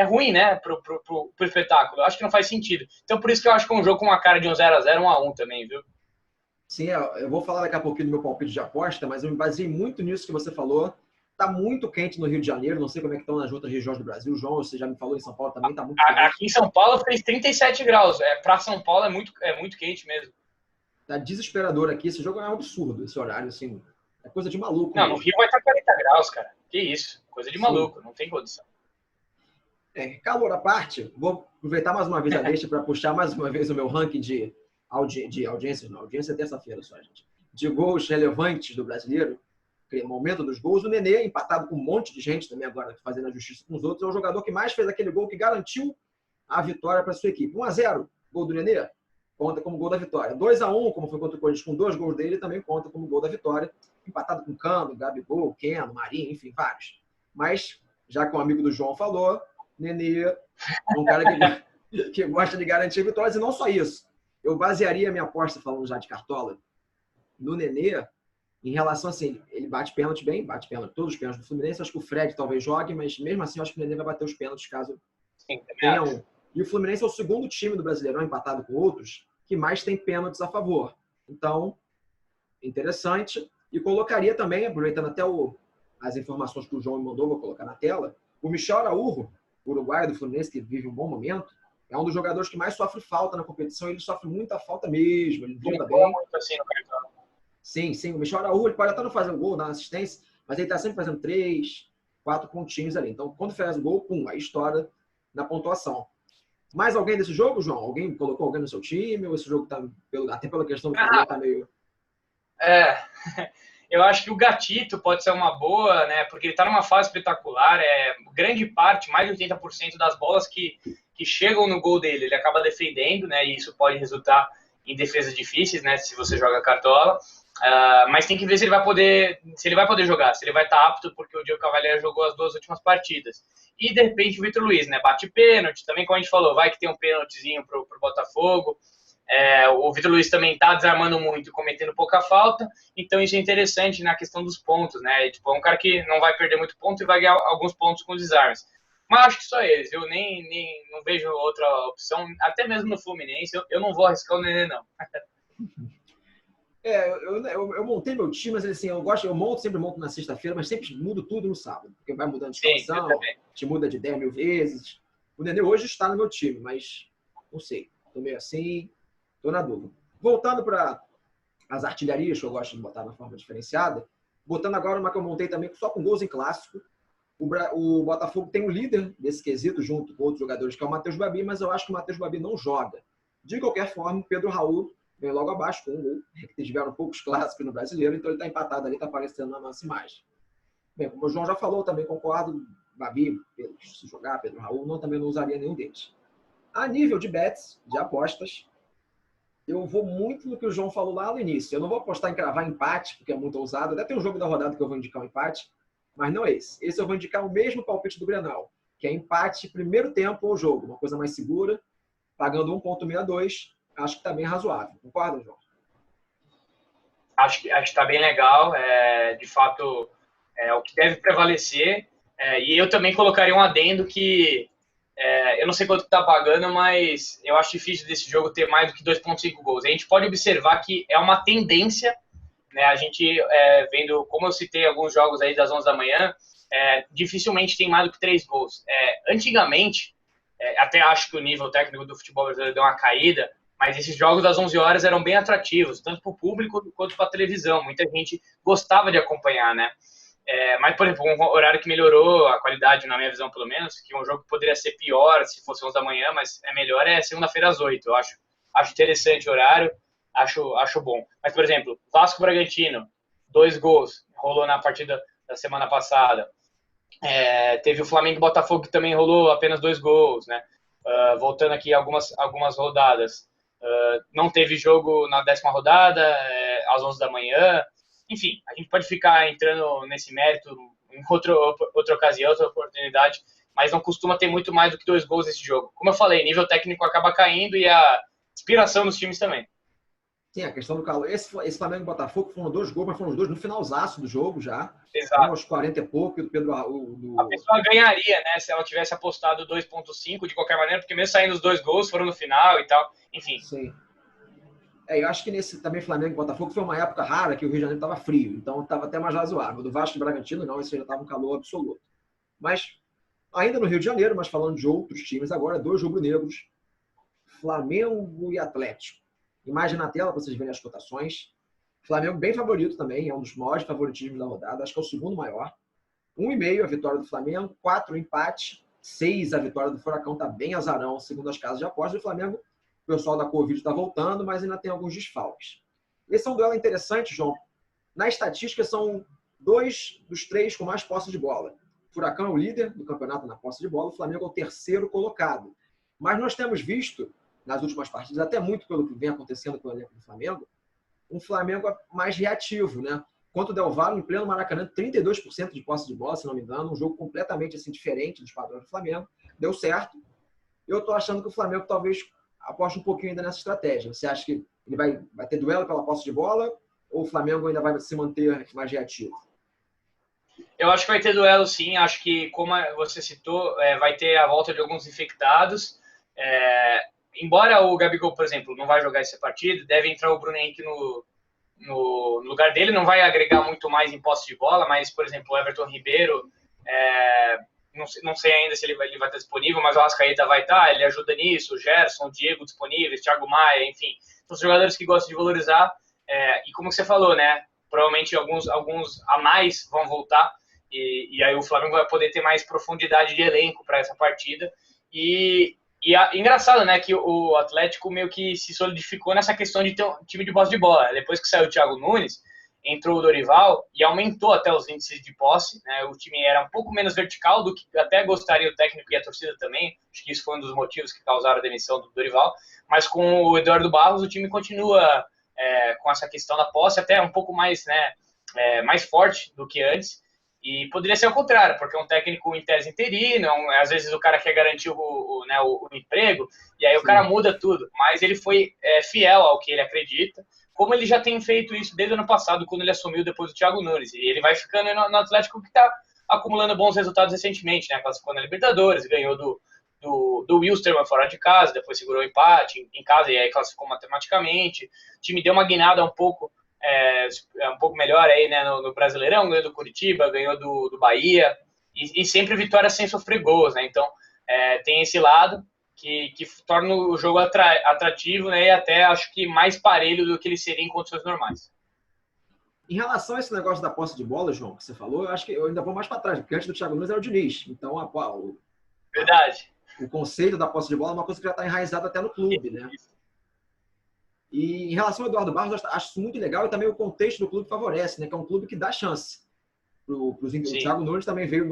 ruim, né, pro espetáculo. Eu acho que não faz sentido. Então, por isso que eu acho que é um jogo com uma cara de 1-0, 1-1 também, viu? Sim, eu vou falar daqui a pouquinho do meu palpite de aposta, mas eu me baseei muito nisso que você falou. Tá muito quente no Rio de Janeiro, não sei como é que estão nas outras regiões do Brasil. João, você já me falou, em São Paulo também tá muito quente. Aqui em São Paulo fez 37 graus. Para São Paulo é muito quente mesmo. Tá desesperador aqui. Esse jogo é um absurdo, esse horário, assim. É coisa de maluco. Não, mesmo. No Rio vai estar 40 graus, cara. Que isso? Coisa de maluco, não tem condição. Calor à parte, vou aproveitar mais uma vez a deixa para puxar mais uma vez o meu ranking de audiências. Não, audiência é terça-feira só, gente. De gols relevantes do brasileiro. Momento dos gols, o Nenê, empatado com um monte de gente também agora, fazendo a justiça com os outros, é o jogador que mais fez aquele gol que garantiu a vitória para sua equipe. 1-0, gol do Nenê. conta como gol da vitória. 2-1, como foi contra o Corinthians, com 2 gols dele, também conta como gol da vitória. Empatado com Cano, Gabigol, Keno, Marinho, enfim, vários. Mas, já que o amigo do João falou, Nenê é um cara que gosta de garantir vitórias. E não só isso. Eu basearia a minha aposta, falando já de Cartola, no Nenê, em relação assim, ele bate pênalti bem, bate pênalti, todos os pênaltis do Fluminense. Acho que o Fred talvez jogue, mas mesmo assim, eu acho que o Nenê vai bater os pênaltis caso tenha um. E o Fluminense é o segundo time do Brasileirão, empatado com outros, que mais tem pênaltis a favor. Então, interessante. E colocaria também, aproveitando até as informações que o João me mandou, vou colocar na tela, o Michel Araújo, uruguaio do Fluminense, que vive um bom momento, é um dos jogadores que mais sofre falta na competição. Ele sofre muita falta mesmo, ele dribla bem. Muito assim no cartão. Sim, sim. O Michel Araújo, ele pode até não fazer um gol, dar uma assistência, mas ele está sempre fazendo 3, 4 pontinhos ali. Então, quando faz o gol, pum, aí estoura na pontuação. Mais alguém desse jogo, João? Alguém colocou alguém no seu time? Ou esse jogo tá, até pela questão do calor, tá meio... Eu acho que o Gatito pode ser uma boa, né? Porque ele tá numa fase espetacular. Grande parte, mais de 80% das bolas que chegam no gol dele, ele acaba defendendo, né? E isso pode resultar em defesas difíceis, né? Se você joga cartola. Mas tem que ver se ele vai poder jogar, se ele vai estar apto, porque o Diego Cavalieri jogou as 2 últimas partidas. E, de repente, o Vitor Luiz, né? Bate pênalti, também, como a gente falou, vai que tem um pênaltizinho pro Botafogo. O Vitor Luiz também tá desarmando muito, cometendo pouca falta, então isso é interessante na questão dos pontos, né? Tipo, é um cara que não vai perder muito ponto e vai ganhar alguns pontos com desarmes. Mas acho que só eles, eu nem não vejo outra opção, até mesmo no Fluminense, eu não vou arriscar o Nenê, não. Eu montei meu time, mas assim, sempre monto na sexta-feira, mas sempre mudo tudo no sábado, porque vai mudando de situação, te muda de 10 mil vezes. O Nenê hoje está no meu time, mas não sei, tô meio assim, tô na dúvida. Voltando para as artilharias, que eu gosto de botar na forma diferenciada, botando agora uma que eu montei também só com gols em clássico. O Botafogo tem um líder desse quesito, junto com outros jogadores, que é o Matheus Babi, mas eu acho que o Matheus Babi não joga. De qualquer forma, o Pedro Raul vem logo abaixo com um gol, que tiveram poucos clássicos no Brasileiro, então ele está empatado ali, está aparecendo na nossa imagem. Bem, como o João já falou, também concordo, Babi, se jogar, Pedro Raul, também não usaria nenhum deles. A nível de bets, de apostas, eu vou muito no que o João falou lá no início. Eu não vou apostar em cravar empate, porque é muito ousado. Até tem um jogo da rodada que eu vou indicar um empate, mas não é esse. Esse eu vou indicar o mesmo palpite do Grenal, que é empate primeiro tempo ao jogo, uma coisa mais segura, pagando 1,62. Acho que está bem razoável. Concorda, João? Acho que está bem legal. De fato, é o que deve prevalecer. E eu também colocaria um adendo que eu não sei quanto está pagando, mas eu acho difícil desse jogo ter mais do que 2,5 gols. A gente pode observar que é uma tendência, né? A gente, vendo, como eu citei alguns jogos aí das 11 da manhã, dificilmente tem mais do que 3 gols. Antigamente, até acho que o nível técnico do futebol brasileiro deu uma caída, mas esses jogos das 11 horas eram bem atrativos, tanto para o público quanto para a televisão. Muita gente gostava de acompanhar, né? Mas, por exemplo, um horário que melhorou a qualidade, na minha visão, pelo menos, que um jogo que poderia ser pior se fosse 11 da manhã, mas é melhor, segunda-feira às 8. Eu acho interessante o horário, acho bom. Mas, por exemplo, Vasco Bragantino, 2 gols, rolou na partida da semana passada. Teve o Flamengo e Botafogo, que também rolou apenas 2 gols, né? Voltando aqui algumas rodadas. Não teve jogo na 10ª rodada, às 11 da manhã. Enfim, a gente pode ficar entrando nesse mérito em outra ocasião, outra oportunidade, mas não costuma ter muito mais do que 2 gols nesse jogo. Como eu falei, nível técnico acaba caindo e a inspiração dos times também. Sim, a questão do calor. Esse Flamengo e Botafogo foram 2 gols, mas foram os 2 no finalzaço do jogo já. Exato. Aos 40 e pouco, e do Pedro Raul. A pessoa ganharia, né, se ela tivesse apostado 2,5 de qualquer maneira, porque mesmo saindo os 2 gols, foram no final e tal. Enfim. Sim. Eu acho que nesse também Flamengo e Botafogo foi uma época rara que o Rio de Janeiro estava frio, então estava até mais razoável. Do Vasco e Bragantino, não, esse já estava um calor absoluto. Mas, ainda no Rio de Janeiro, mas falando de outros times agora, 2 rubro-negros, Flamengo e Atlético. Imagem na tela para vocês verem as cotações. Flamengo bem favorito também, é um dos maiores favoritismos da rodada, acho que é o segundo maior. 1,5 a vitória do Flamengo, 4 o empate, 6 a vitória do Furacão, está bem azarão, segundo as casas de apostas. Do Flamengo, o pessoal da Covid está voltando, mas ainda tem alguns desfalques. Esse é um duelo interessante, João. Na estatística, são 2 dos 3 com mais posse de bola. O Furacão é o líder do campeonato na posse de bola, o Flamengo é o terceiro colocado. Mas nós temos visto nas últimas partidas, até muito pelo que vem acontecendo com o elenco do Flamengo, um Flamengo mais reativo, né? Contra o Del Valle, em pleno Maracanã, 32% de posse de bola, se não me engano, um jogo completamente assim, diferente dos padrões do Flamengo. Deu certo. Eu estou achando que o Flamengo talvez aposte um pouquinho ainda nessa estratégia. Você acha que ele vai ter duelo pela posse de bola ou o Flamengo ainda vai se manter mais reativo? Eu acho que vai ter duelo, sim. Acho que, como você citou, vai ter a volta de alguns infectados. Embora o Gabigol, por exemplo, não vai jogar essa partida, deve entrar o Bruno Henrique no lugar dele. Não vai agregar muito mais em posse de bola, mas, por exemplo, o Everton Ribeiro, não sei ainda se ele vai estar disponível, mas o Arrascaeta vai estar, ele ajuda nisso, o Gerson, o Diego disponíveis, Thiago Maia, enfim. São os jogadores que gostam de valorizar. E como você falou, né? Provavelmente alguns a mais vão voltar. E aí o Flamengo vai poder ter mais profundidade de elenco para essa partida. Engraçado, né, que o Atlético meio que se solidificou nessa questão de ter um time de posse de bola. Depois que saiu o Thiago Nunes, entrou o Dorival e aumentou até os índices de posse, né? O time era um pouco menos vertical do que até gostaria o técnico e a torcida também. Acho que isso foi um dos motivos que causaram a demissão do Dorival. Mas com o Eduardo Barros, o time continua com essa questão da posse até um pouco mais, né, mais forte do que antes. E poderia ser o contrário, porque é um técnico em tese interino, às vezes o cara quer garantir o emprego, e aí o cara muda tudo. Mas ele foi fiel ao que ele acredita, como ele já tem feito isso desde o ano passado, quando ele assumiu depois do Thiago Nunes. E ele vai ficando no Atlético, que está acumulando bons resultados recentemente, né? Classificou na Libertadores, ganhou do Wilstermann fora de casa, depois segurou o empate em casa e aí classificou matematicamente. O time deu uma guinada um pouco melhor aí, né, no Brasileirão, ganhou do Curitiba, ganhou do Bahia, e sempre vitórias sem sofrer gols, né? Então tem esse lado que torna o jogo atrativo, né, e até acho que mais parelho do que ele seria em condições normais. Em relação a esse negócio da posse de bola, João, que você falou, eu acho que eu ainda vou mais para trás, porque antes do Thiago Nunes era o Diniz. Então, Verdade. O conceito da posse de bola é uma coisa que já está enraizada até no clube, né? E em relação ao Eduardo Barros, eu acho isso muito legal e também o contexto do clube favorece, né? Que é um clube que dá chance. O Thiago Nunes também veio,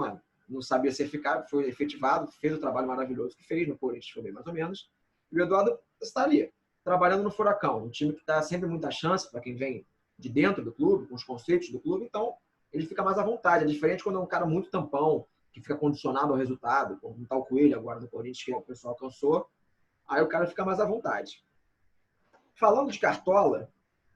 não sabia se foi efetivado, fez o trabalho maravilhoso que fez no Corinthians, foi bem mais ou menos. E o Eduardo está ali, trabalhando no Furacão, um time que dá sempre muita chance para quem vem de dentro do clube, com os conceitos do clube, então ele fica mais à vontade. É diferente quando é um cara muito tampão, que fica condicionado ao resultado, como está o Coelho agora do Corinthians, que o pessoal alcançou, aí o cara fica mais à vontade. Falando de Cartola,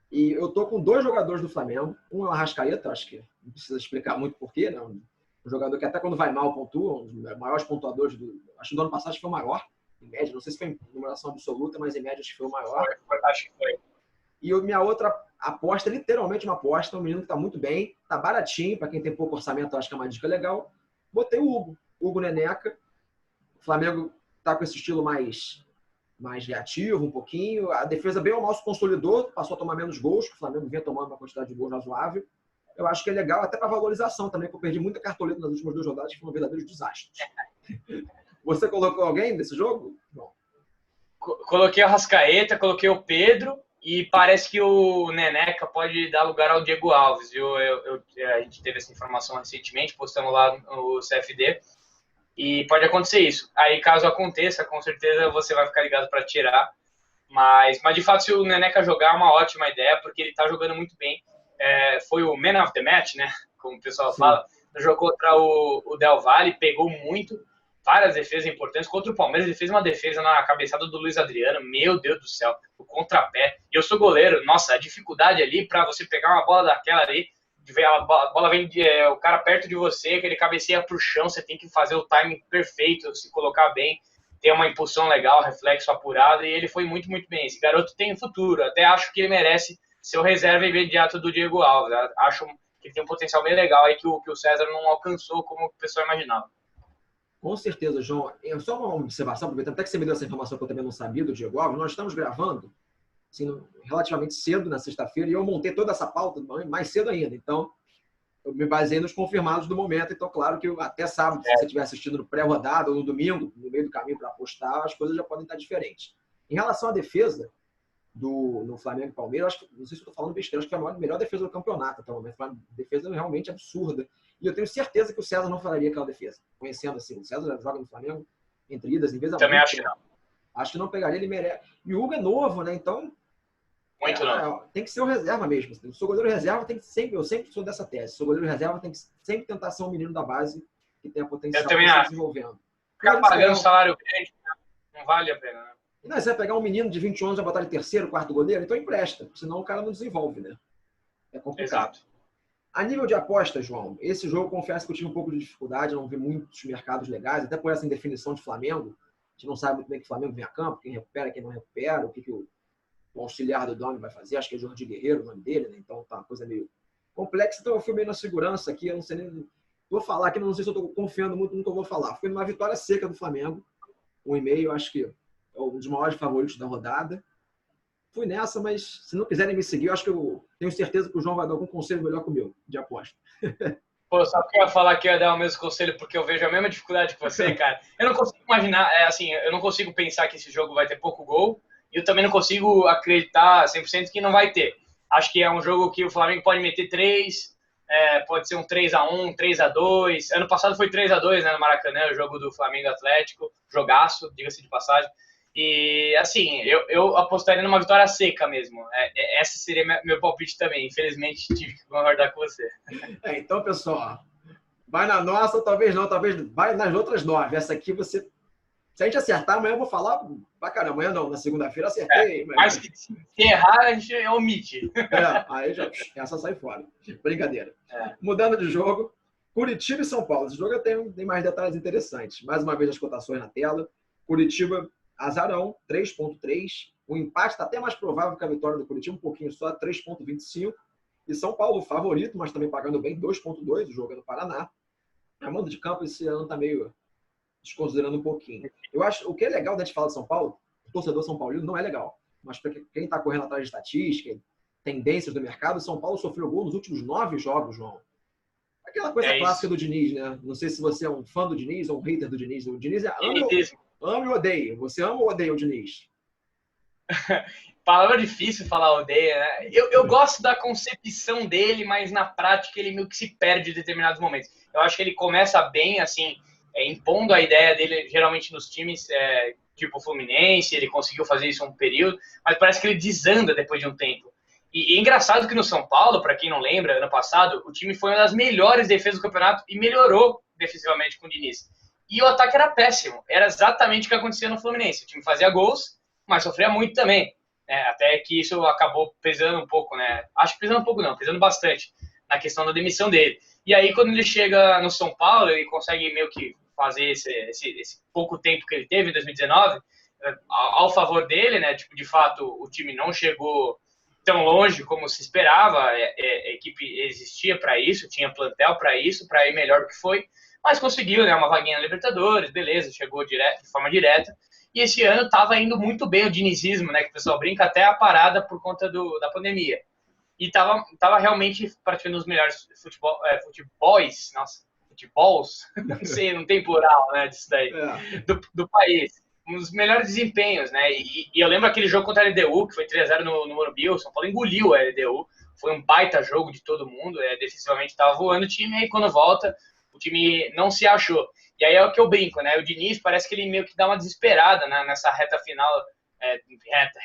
e eu tô com 2 jogadores do Flamengo, um é o Arrascaeta, acho que não precisa explicar muito porquê, né? Um jogador que até quando vai mal pontua, um dos maiores pontuadores acho que do ano passado foi o maior, em média, não sei se foi em numeração absoluta, mas em média acho que foi o maior. Acho que foi. E minha outra aposta, literalmente uma aposta, um menino que tá muito bem, tá baratinho, para quem tem pouco orçamento, acho que é uma dica legal. Botei o Hugo Neneca. O Flamengo tá com esse estilo mais reativo um pouquinho. A defesa bem ou mal se consolidou, passou a tomar menos gols, que o Flamengo vinha tomando uma quantidade de gols razoável. Eu acho que é legal até para valorização também, porque eu perdi muita cartoleta nas últimas 2 rodadas, que foram verdadeiros desastres. Você colocou alguém nesse jogo? Não. Coloquei o Arrascaeta, coloquei o Pedro e parece que o Neneca pode dar lugar ao Diego Alves, viu? A gente teve essa informação recentemente, postamos lá no CFD. E pode acontecer isso. Aí, caso aconteça, com certeza você vai ficar ligado para tirar. Mas, de fato, se o Neneca jogar, é uma ótima ideia, porque ele está jogando muito bem. Foi o man of the match, né? Como o pessoal fala. Jogou contra o Del Valle, pegou muito. Várias defesas importantes. Contra o Palmeiras, ele fez uma defesa na cabeçada do Luiz Adriano. Meu Deus do céu. O contrapé. E eu sou goleiro. Nossa, a dificuldade ali para você pegar uma bola daquela ali. A bola vem o cara perto de você, que ele cabeceia pro chão, você tem que fazer o timing perfeito, se colocar bem, ter uma impulsão legal, reflexo apurado, e ele foi muito, muito bem. Esse garoto tem futuro, até acho que ele merece ser o reserva imediato do Diego Alves. Acho que ele tem um potencial bem legal aí que o César não alcançou como o pessoal imaginava. Com certeza, João. Só uma observação, aproveitando até que você me deu essa informação que eu também não sabia do Diego Alves, nós estamos gravando assim, relativamente cedo na sexta-feira, e eu montei toda essa pauta mais cedo ainda. Então, eu me baseei nos confirmados do momento. Então, claro que até sábado, se você estiver assistindo no pré-rodada ou no domingo, no meio do caminho para apostar, as coisas já podem estar diferentes. Em relação à defesa no Flamengo e Palmeiras, acho que, não sei se eu estou falando besteira, acho que foi a melhor defesa do campeonato até o momento. Foi uma defesa realmente absurda. E eu tenho certeza que o César não faria aquela defesa. Conhecendo assim, o César joga no Flamengo entre idas e vezes. Também acho que não. Acho que não pegaria, ele merece. E o Hugo é novo, né? Então, Muito não. tem que ser o reserva mesmo. Se sou goleiro reserva, tem que sempre, eu sempre sou dessa tese. Se sou goleiro reserva, tem que sempre tentar ser um menino da base que tenha Eu potencial também para se acho. desenvolvendo. Ficar pagando salário grande não vale a pena, né? Não, você vai pegar um menino de 21 anos e vai botar de terceiro, quarto goleiro, então empresta, senão o cara não desenvolve, né? É complicado. Exato. A nível de aposta, João, esse jogo, confesso que eu tive um pouco de dificuldade, não vi muitos mercados legais, até por essa indefinição de Flamengo. A gente não sabe muito bem que o Flamengo vem a campo, quem recupera, quem não recupera, o que o auxiliar do Domi vai fazer, acho que é Jordi Guerreiro o nome dele, né? Então tá uma coisa meio complexa, então eu fui meio na segurança aqui, eu não sei nem... Vou falar aqui, não sei se eu estou confiando muito no que eu vou falar. Fui numa vitória seca do Flamengo, 1,5, acho que é um dos maiores favoritos da rodada. Fui nessa, mas se não quiserem me seguir, eu acho que eu tenho certeza que o João vai dar algum conselho melhor que o meu, de aposta. Pô, sabe que eu ia falar que eu ia dar o mesmo conselho porque eu vejo a mesma dificuldade que você, cara. Eu não consigo imaginar, assim, eu não consigo pensar que esse jogo vai ter pouco gol e eu também não consigo acreditar 100% que não vai ter. Acho que é um jogo que o Flamengo pode meter 3, pode ser um 3-1, 3-2. Ano passado foi 3-2, né, no Maracanã, o jogo do Flamengo Atlético, jogaço, diga-se de passagem. E, assim, eu apostaria numa vitória seca mesmo. Essa seria meu palpite também. Infelizmente, tive que concordar com você. Então, pessoal, vai na nossa, talvez não, talvez vai nas outras 9. Essa aqui você... Se a gente acertar, amanhã eu vou falar pra caramba. Amanhã não, na segunda-feira acertei. Mas se errar, a gente omite. Aí já, essa sai fora. Brincadeira. Mudando de jogo, Curitiba e São Paulo. Esse jogo tem mais detalhes interessantes. Mais uma vez as cotações na tela. Curitiba, azarão, 3,3. O empate está até mais provável que a vitória do Curitiba, um pouquinho só, 3,25. E São Paulo, favorito, mas também pagando bem, 2,2. O jogo é no Paraná. A mando de campo esse ano está meio desconsiderando um pouquinho. Eu acho, o que é legal da gente falar de São Paulo, o torcedor São Paulino não é legal. Mas para quem está correndo atrás de estatística, tendências do mercado, São Paulo sofreu gol nos últimos 9 jogos, João. Aquela coisa clássica do Diniz, né? Não sei se você é um fã do Diniz ou um hater do Diniz. O Diniz ama e odeia. Você ama ou odeia o Diniz? Palavra difícil falar odeia, né? Eu gosto da concepção dele, mas na prática ele meio que se perde em determinados momentos. Eu acho que ele começa bem, assim, impondo a ideia dele, geralmente nos times tipo o Fluminense, ele conseguiu fazer isso um período, mas parece que ele desanda depois de um tempo. E é engraçado que no São Paulo, para quem não lembra, ano passado, o time foi uma das melhores defesas do campeonato e melhorou defensivamente com o Diniz. E o ataque era péssimo, era exatamente o que acontecia no Fluminense. O time fazia gols, mas sofria muito também. Até que isso acabou pesando um pouco, né? Acho que pesando um pouco não, pesando bastante na questão da demissão dele. E aí, quando ele chega no São Paulo, ele consegue meio que fazer esse pouco tempo que ele teve em 2019 ao favor dele, né? Tipo, de fato, o time não chegou tão longe como se esperava, a equipe existia para isso, tinha plantel para isso, para ir melhor do que foi, mas conseguiu, né? Uma vaguinha na Libertadores, beleza, chegou de forma direta. E esse ano estava indo muito bem o dinizismo, né? Que o pessoal brinca até a parada por conta da pandemia. E tava realmente praticando os melhores futebols, não sei, não tem plural, né, disso daí, do país. Um dos melhores desempenhos, né? E eu lembro aquele jogo contra a LDU, que foi 3-0 no Morumbi, o São Paulo engoliu a LDU. Foi um baita jogo de todo mundo, defensivamente estava voando o time, e aí quando volta, o time não se achou. E aí é o que eu brinco, né? O Diniz parece que ele meio que dá uma desesperada, né, nessa reta final,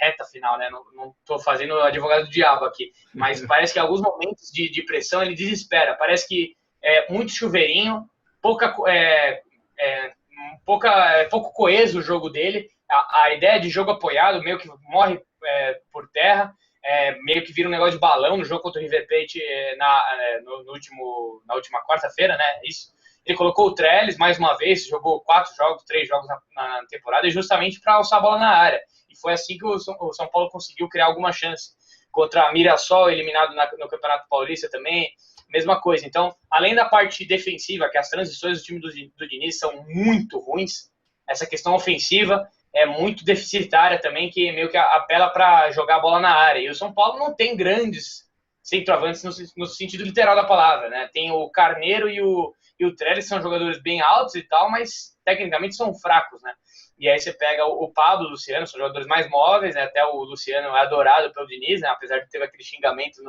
reta final, né? Não tô fazendo advogado do diabo aqui, mas parece que em alguns momentos de pressão ele desespera. Parece que muito chuveirinho, pouco coeso o jogo dele. A ideia de jogo apoiado meio que morre por terra, meio que vira um negócio de balão no jogo contra o River Plate na última quarta-feira, né? Isso. Ele colocou o Trellis mais uma vez, jogou 3 jogos na temporada, e justamente para alçar a bola na área. E foi assim que o São Paulo conseguiu criar alguma chance. Contra a Mirassol, eliminado no Campeonato Paulista também, mesma coisa. Então, além da parte defensiva, que as transições do time do Diniz são muito ruins, essa questão ofensiva é muito deficitária também, que meio que apela para jogar a bola na área. E o São Paulo não tem grandes centroavantes no sentido literal da palavra, né? Tem o Carneiro e o Trellis, são jogadores bem altos e tal, mas tecnicamente são fracos, né? E aí você pega o Pablo, o Luciano, são jogadores mais móveis, né? Até o Luciano é adorado pelo Diniz, né? Apesar de ter aquele xingamento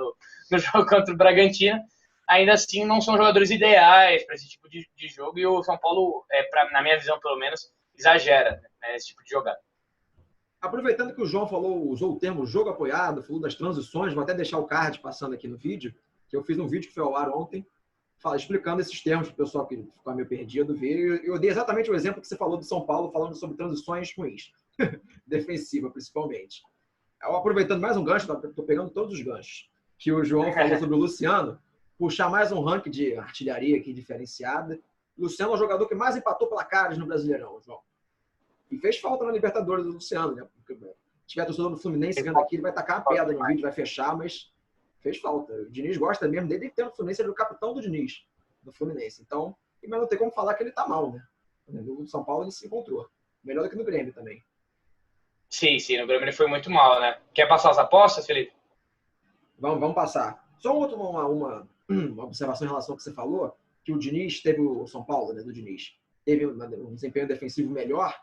no jogo contra o Bragantino, ainda assim não são jogadores ideais para esse tipo de jogo, e o São Paulo, na minha visão pelo menos, exagera, né, esse tipo de jogada. Aproveitando que o João usou o termo jogo apoiado, falou das transições, vou até deixar o card passando aqui no vídeo, que eu fiz um vídeo que foi ao ar ontem, explicando esses termos para o pessoal que ficou meio perdido ver. Eu dei exatamente o exemplo que você falou do São Paulo, falando sobre transições ruins, defensiva principalmente. Aproveitando mais um gancho, estou pegando todos os ganchos, que o João falou sobre o Luciano, puxar mais um ranking de artilharia aqui diferenciada. O Luciano é o jogador que mais empatou placares no Brasileirão, João. E fez falta na Libertadores do Luciano, né? Porque se tiver torcedor do Fluminense vendo aqui, ele vai tacar uma pedra no vídeo, vai fechar, mas fez falta. O Diniz gosta mesmo dele, ter no Fluminense, ele é o capitão do Diniz, do Fluminense. Então, mas não tem como falar que ele tá mal, né? No São Paulo ele se encontrou. Melhor do que no Grêmio também. Sim, no Grêmio ele foi muito mal, né? Quer passar as apostas, Felipe? Vamos passar. Só uma observação em relação ao que você falou, que o Diniz teve o São Paulo, né, do Diniz, teve um desempenho defensivo melhor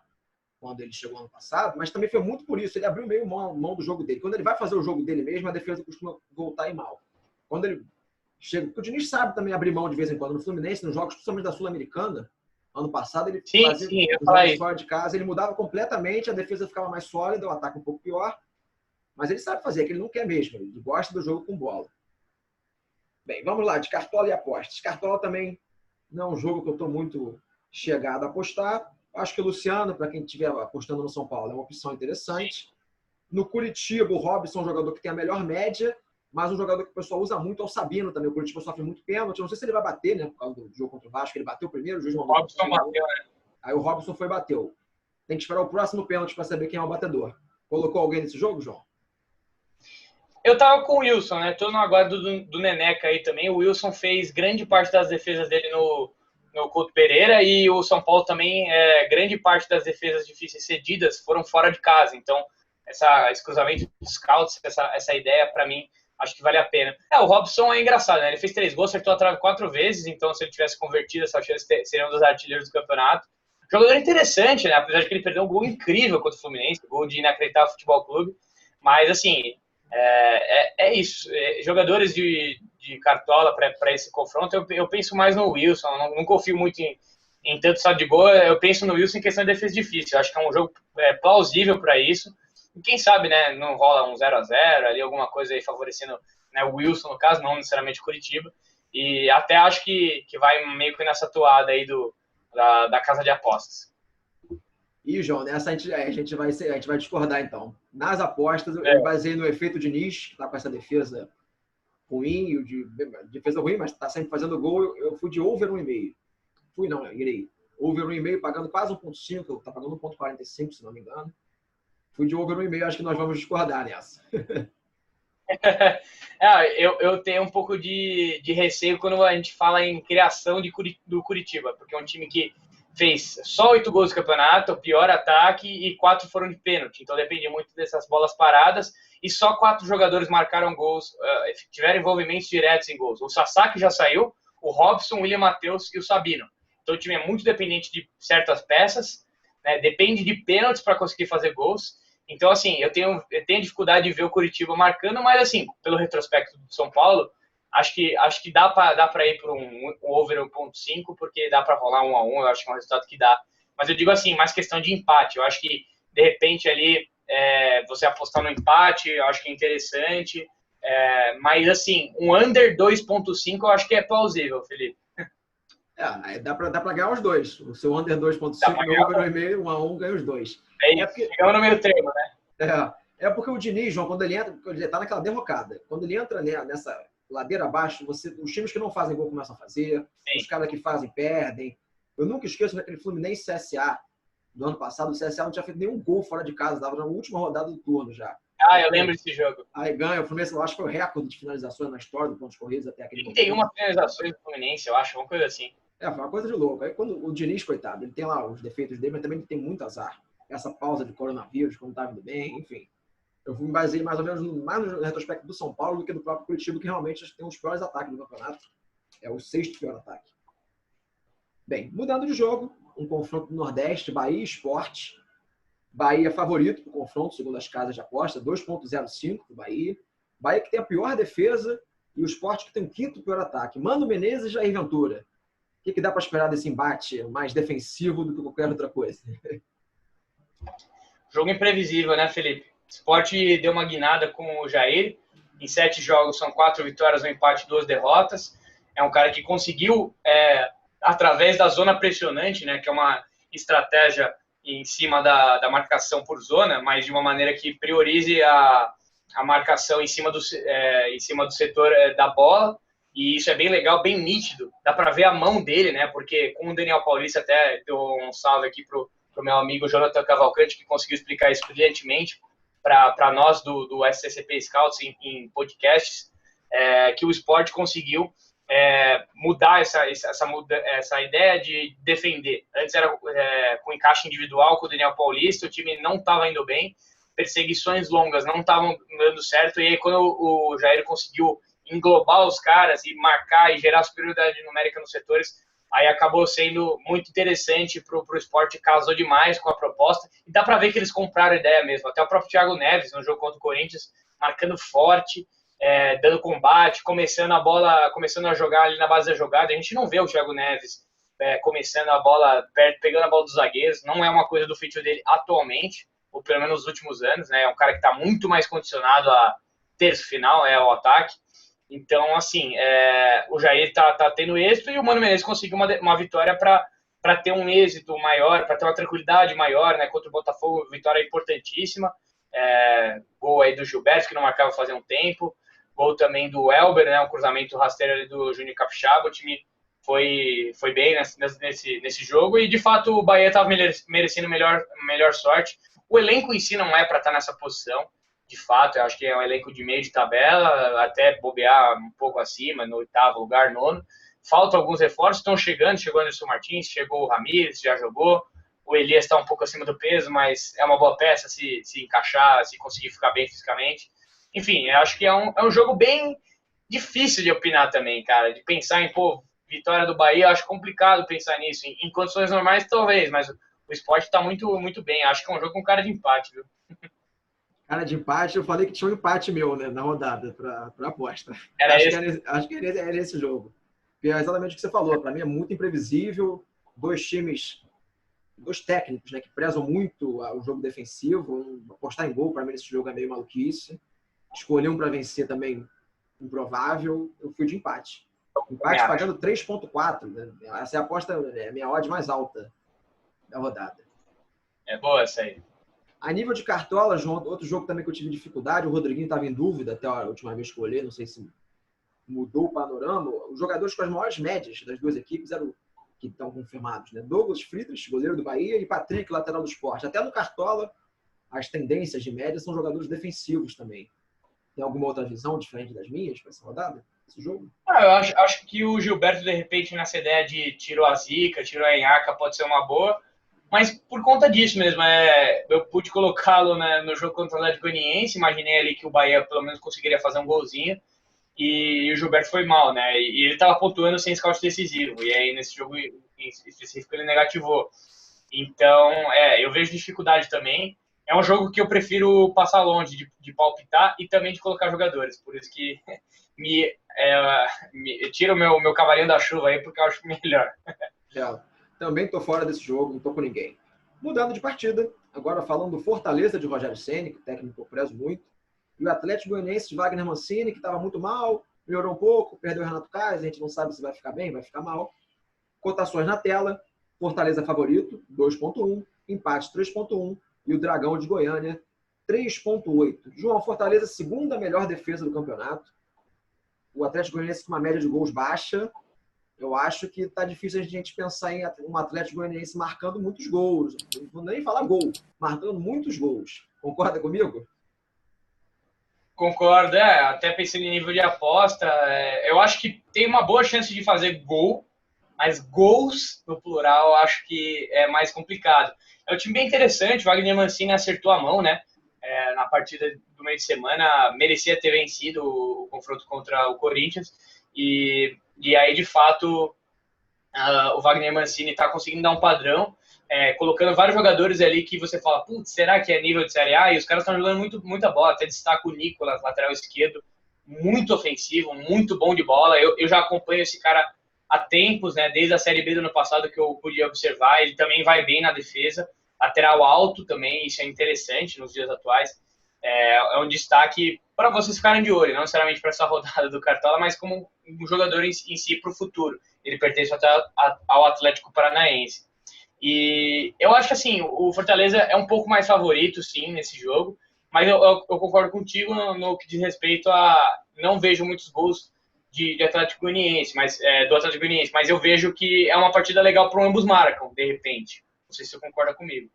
quando ele chegou ano passado, mas também foi muito por isso. Ele abriu meio mão do jogo dele. Quando ele vai fazer o jogo dele mesmo, a defesa costuma voltar e mal. Quando ele chega... Porque o Diniz sabe também abrir mão de vez em quando. No Fluminense, nos jogos, principalmente da Sul-Americana, ano passado, ele fazia os jogos fora de casa, ele mudava completamente, a defesa ficava mais sólida, o ataque um pouco pior. Mas ele sabe fazer, que ele não quer mesmo. Ele gosta do jogo com bola. Bem, vamos lá, de Cartola e apostas. Cartola também não é um jogo que eu estou muito chegado a apostar. Acho que o Luciano, para quem estiver apostando no São Paulo, é uma opção interessante. No Curitiba, o Robson é um jogador que tem a melhor média, mas um jogador que o pessoal usa muito é o Sabino também. O Curitiba sofre muito pênalti. Eu não sei se ele vai bater, né? Por causa do jogo contra o Vasco, ele bateu primeiro, o juiz mandou. O Robson bateu, né? Aí o Robson foi e bateu. Tem que esperar o próximo pênalti para saber quem é o batedor. Colocou alguém nesse jogo, João? Eu tava com o Wilson, né? Tô no aguardo do Neneca aí também. O Wilson fez grande parte das defesas dele no Couto Pereira e o São Paulo também, grande parte das defesas difíceis cedidas foram fora de casa. Então, esse cruzamento dos scouts, essa ideia, para mim, acho que vale a pena. O Robson é engraçado, né? Ele fez 3 gols, acertou a trave 4 vezes, então se ele tivesse convertido essa chance, seria um dos artilheiros do campeonato. Jogador interessante, né? Apesar de que ele perdeu um gol incrível contra o Fluminense, gol de Inacreditável Futebol Clube. Mas, assim, é isso. Jogadores de Cartola para esse confronto, eu penso mais no Wilson. Não confio muito em tanto saldo de gol. Eu penso no Wilson em questão de defesa difícil. Eu acho que é um jogo plausível para isso. E quem sabe, né, não rola um 0-0 ali, alguma coisa aí favorecendo, né, o Wilson, no caso, não necessariamente o Curitiba. E até acho que vai meio que nessa toada aí da casa de apostas. E, João, nessa a gente vai discordar, então. Nas apostas, eu baseei no efeito Diniz, que está com essa defesa ruim, defesa ruim, mas está sempre fazendo gol. Eu fui de over 1,5. Irei. Over 1,5, pagando quase 1,5. Está pagando 1,45, se não me engano. Fui de over 1,5, acho que nós vamos discordar nessa. Eu tenho um pouco de receio quando a gente fala em criação do Curitiba, porque é um time que fez só 8 gols no campeonato, o pior ataque, e 4 foram de pênalti. Então depende muito dessas bolas paradas. E só 4 jogadores marcaram gols, tiveram envolvimentos diretos em gols. O Sasaki já saiu, o Robson, o William Matheus e o Sabino. Então o time é muito dependente de certas peças, né? Depende de pênaltis para conseguir fazer gols. Então, assim, eu tenho dificuldade de ver o Curitiba marcando, mas, assim, pelo retrospecto do São Paulo, acho que dá para ir para um over 1,5, porque dá para rolar 1-1, eu acho que é um resultado que dá. Mas eu digo assim, mais questão de empate. Eu acho que, de repente, ali, você apostar no empate, eu acho que é interessante. Mas, assim, um under 2,5 eu acho que é plausível, Felipe. Dá para ganhar os dois. O seu under 2,5 e o over 1,5, 1-1, ganha os dois. Chegamos no meio termo, né? É porque o Diniz, João, quando ele entra, ele está naquela derrocada. Quando ele entra nessa ladeira abaixo, os times que não fazem gol começam a fazer, os caras que fazem perdem. Eu nunca esqueço daquele Fluminense CSA do ano passado. O CSA não tinha feito nenhum gol fora de casa, estava na última rodada do turno já. Eu lembro desse jogo. Aí ganha, o Fluminense, eu acho que foi o recorde de finalizações na história do pontos corridos até aquele momento. 31 finalizações do Fluminense, eu acho, uma coisa assim. Foi uma coisa de louco. Aí quando o Diniz, coitado, ele tem lá os defeitos dele, mas também ele tem muito azar. Essa pausa de coronavírus, quando estava indo bem, enfim. Eu me baseei mais ou menos mais no retrospecto do São Paulo do que do próprio Curitiba, que realmente tem os piores ataques do campeonato. É o 6º pior ataque. Bem, mudando de jogo, um confronto do Nordeste, Bahia e Sport. Bahia favorito para o confronto, segundo as casas de aposta, 2,05 para o Bahia. Bahia que tem a pior defesa e o Sport que tem o 5º pior ataque. Mano Menezes e Jair Ventura. O que dá para esperar desse embate mais defensivo do que qualquer outra coisa? Jogo imprevisível, né, Felipe? O Sport deu uma guinada com o Jair. Em 7 jogos são 4 vitórias, um empate e 2 derrotas. É um cara que conseguiu, através da zona pressionante, né, que é uma estratégia em cima da marcação por zona, mas de uma maneira que priorize a marcação em cima do setor da bola. E isso é bem legal, bem nítido. Dá para ver a mão dele, né? Porque com o Daniel Paulista, até deu um salve aqui pro meu amigo Jonathan Cavalcante, que conseguiu explicar isso brilhantemente para nós do SCCP Scouts em podcasts, que o Sport conseguiu mudar essa ideia de defender. Antes era com encaixe individual com o Daniel Paulista, o time não estava indo bem, perseguições longas não estavam dando certo, e aí quando o Jair conseguiu englobar os caras e marcar e gerar superioridade numérica nos setores, aí acabou sendo muito interessante para o Sport, casou demais com a proposta, e dá para ver que eles compraram a ideia mesmo. Até o próprio Thiago Neves, no jogo contra o Corinthians, marcando forte, dando combate, começando a jogar ali na base da jogada. A gente não vê o Thiago Neves começando a bola perto, pegando a bola dos zagueiros, não é uma coisa do feitio dele atualmente, ou pelo menos nos últimos anos, né? É um cara que está muito mais condicionado a terço final, ao ataque. Então, assim, o Jair tá tendo êxito e o Mano Menezes conseguiu uma vitória para ter um êxito maior, para ter uma tranquilidade maior, né? Contra o Botafogo, vitória importantíssima. Gol aí do Gilberto, que não marcava fazia um tempo. Gol também do Elber, né? Um cruzamento rasteiro ali do Júnior Capixaba. O time foi bem nesse jogo e, de fato, o Bahia estava merecendo melhor sorte. O elenco em si não é para estar nessa posição. De fato, eu acho que é um elenco de meio de tabela, até bobear um pouco acima, no 8º lugar, 9º. Faltam alguns reforços, chegou o Anderson Martins, chegou o Ramires, já jogou. O Elias está um pouco acima do peso, mas é uma boa peça se encaixar, se conseguir ficar bem fisicamente. Enfim, eu acho que é um jogo bem difícil de opinar também, cara, de pensar em, vitória do Bahia, eu acho complicado pensar nisso. Em condições normais, talvez, mas o Sport está muito, muito bem. Acho que é um jogo com cara de empate, viu? Cara de empate, eu falei que tinha um empate meu, né, na rodada para aposta. Acho que era esse jogo. Porque é exatamente o que você falou. Para mim é muito imprevisível. Dois técnicos, né, que prezam muito o jogo defensivo. Apostar em gol, para mim, nesse jogo é meio maluquice. Escolher um para vencer também improvável. Eu fui de empate. Empate pagando 3,4. Né? Essa é a aposta, é a minha odd mais alta da rodada. É boa essa aí. A nível de cartola, João, outro jogo também que eu tive dificuldade, o Rodriguinho estava em dúvida até a última vez que eu olhei, não sei se mudou o panorama. Os jogadores com as maiores médias das duas equipes eram que estão confirmados, né? Douglas Friedrich, goleiro do Bahia, e Patrick, lateral do Sport. Até no cartola, as tendências de média são jogadores defensivos também. Tem alguma outra visão diferente das minhas para essa rodada, esse jogo? Eu acho que o Gilberto, de repente, nessa ideia de tirou a zica, tirou a Enhaca, pode ser uma boa. Mas por conta disso mesmo, eu pude colocá-lo, né, no jogo contra o Atlético Goianiense, imaginei ali que o Bahia pelo menos conseguiria fazer um golzinho, e o Gilberto foi mal, né, e ele estava pontuando sem scout decisivo, e aí nesse jogo em específico ele negativou. Então, eu vejo dificuldade também. É um jogo que eu prefiro passar longe de palpitar e também de colocar jogadores, por isso que tira o meu cavalinho da chuva aí, porque eu acho melhor. Também estou fora desse jogo, não estou com ninguém. Mudando de partida, agora falando do Fortaleza de Rogério Ceni, que o técnico eu prezo muito, e o Atlético Goianiense de Wagner Mancini, que estava muito mal, melhorou um pouco, perdeu o Renato Kaiser, a gente não sabe se vai ficar bem, vai ficar mal. Cotações na tela, Fortaleza favorito, 2,1, empate 3,1, e o Dragão de Goiânia, 3,8. João, Fortaleza, segunda melhor defesa do campeonato. O Atlético Goianiense com uma média de gols baixa. Eu acho que está difícil a gente pensar em um Atlético Goianiense marcando muitos gols. Não vou nem falar gol, marcando muitos gols. Concorda comigo? Concordo, até pensando em nível de aposta, eu acho que tem uma boa chance de fazer gol, mas gols, no plural, eu acho que é mais complicado. É um time bem interessante, o Wagner Mancini acertou a mão, né? Na partida do meio de semana, merecia ter vencido o confronto contra o Corinthians, e aí, de fato, o Wagner Mancini está conseguindo dar um padrão, colocando vários jogadores ali que você fala, putz, será que é nível de Série A? E os caras estão jogando muita bola, até destaca o Nicolas, lateral esquerdo, muito ofensivo, muito bom de bola. Eu já acompanho esse cara há tempos, né, desde a Série B do ano passado que eu podia observar, ele também vai bem na defesa. lateral alto também, isso é interessante nos dias atuais. É um destaque para vocês ficarem de olho, não necessariamente para essa rodada do Cartola, mas como um jogador em si para o futuro. Ele pertence até ao Atlético Paranaense. E eu acho que assim, o Fortaleza é um pouco mais favorito, sim, nesse jogo, mas eu concordo contigo no que diz respeito a não vejo muitos gols de Atlético Goianiense, do Atlético Goianiense, mas eu vejo que é uma partida legal para ambos marcam, de repente. Não sei se você concorda comigo.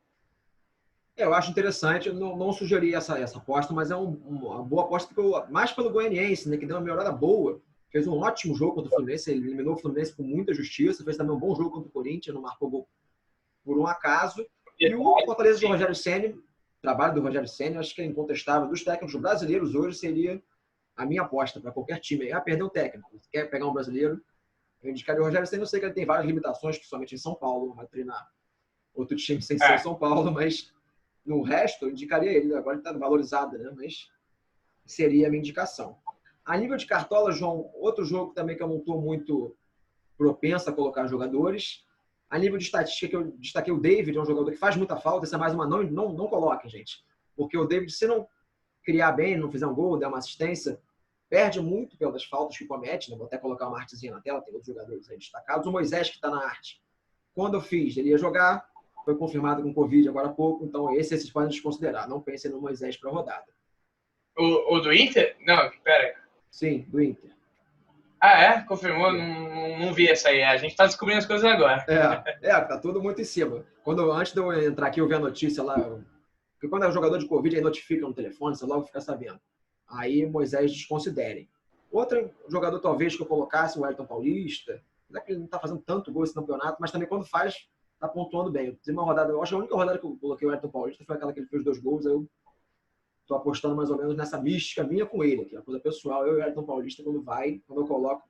Eu acho interessante, eu não sugeri essa aposta, mas é uma boa aposta, mais pelo Goianiense, né, que deu uma melhorada boa. Fez um ótimo jogo contra o Fluminense, ele eliminou o Fluminense com muita justiça, fez também um bom jogo contra o Corinthians, não marcou gol por um acaso. E o Fortaleza do Rogério Ceni, o trabalho do Rogério Ceni, acho que é incontestável. Dos técnicos brasileiros hoje seria a minha aposta para qualquer time. Perder o técnico. Se quer pegar um brasileiro, eu indicaria o Rogério Ceni. Eu sei que ele tem várias limitações, principalmente em São Paulo, vai treinar outro time sem ser São Paulo, mas no resto eu indicaria ele. Agora ele está valorizado, né? Mas seria a minha indicação. A nível de cartola, João, outro jogo também que eu não estou muito propenso a colocar jogadores. A nível de estatística, que eu destaquei o David, é um jogador que faz muita falta. Essa é mais uma, não coloquem, gente. Porque o David, se não criar bem, não fizer um gol, der uma assistência, perde muito pelas faltas que comete. Né? Vou até colocar uma artezinha na tela, tem outros jogadores aí destacados. O Moisés, que está na arte. Quando eu fiz, ele ia jogar, foi confirmado com Covid agora há pouco, então esses podem desconsiderar. Não pensem no Moisés para a rodada. O do Inter? Não, pera. Sim, do Inter. Confirmou? Não vi essa aí. A gente tá descobrindo as coisas agora. Tá tudo muito em cima. Antes de eu entrar aqui, eu vi a notícia lá, porque quando é um jogador de Covid, aí notifica no telefone, você logo fica sabendo. Aí Moisés desconsiderem. Outro jogador, talvez, que eu colocasse, o Wellington Paulista, não é que ele não tá fazendo tanto gol esse campeonato, mas também quando faz, tá pontuando bem. Eu tive uma rodada, eu acho que a única rodada que eu coloquei o Wellington Paulista foi aquela que ele fez 2 gols, aí eu tô apostando mais ou menos nessa mística minha com ele, que é uma coisa pessoal. Eu e o Wellington Paulista, quando eu coloco,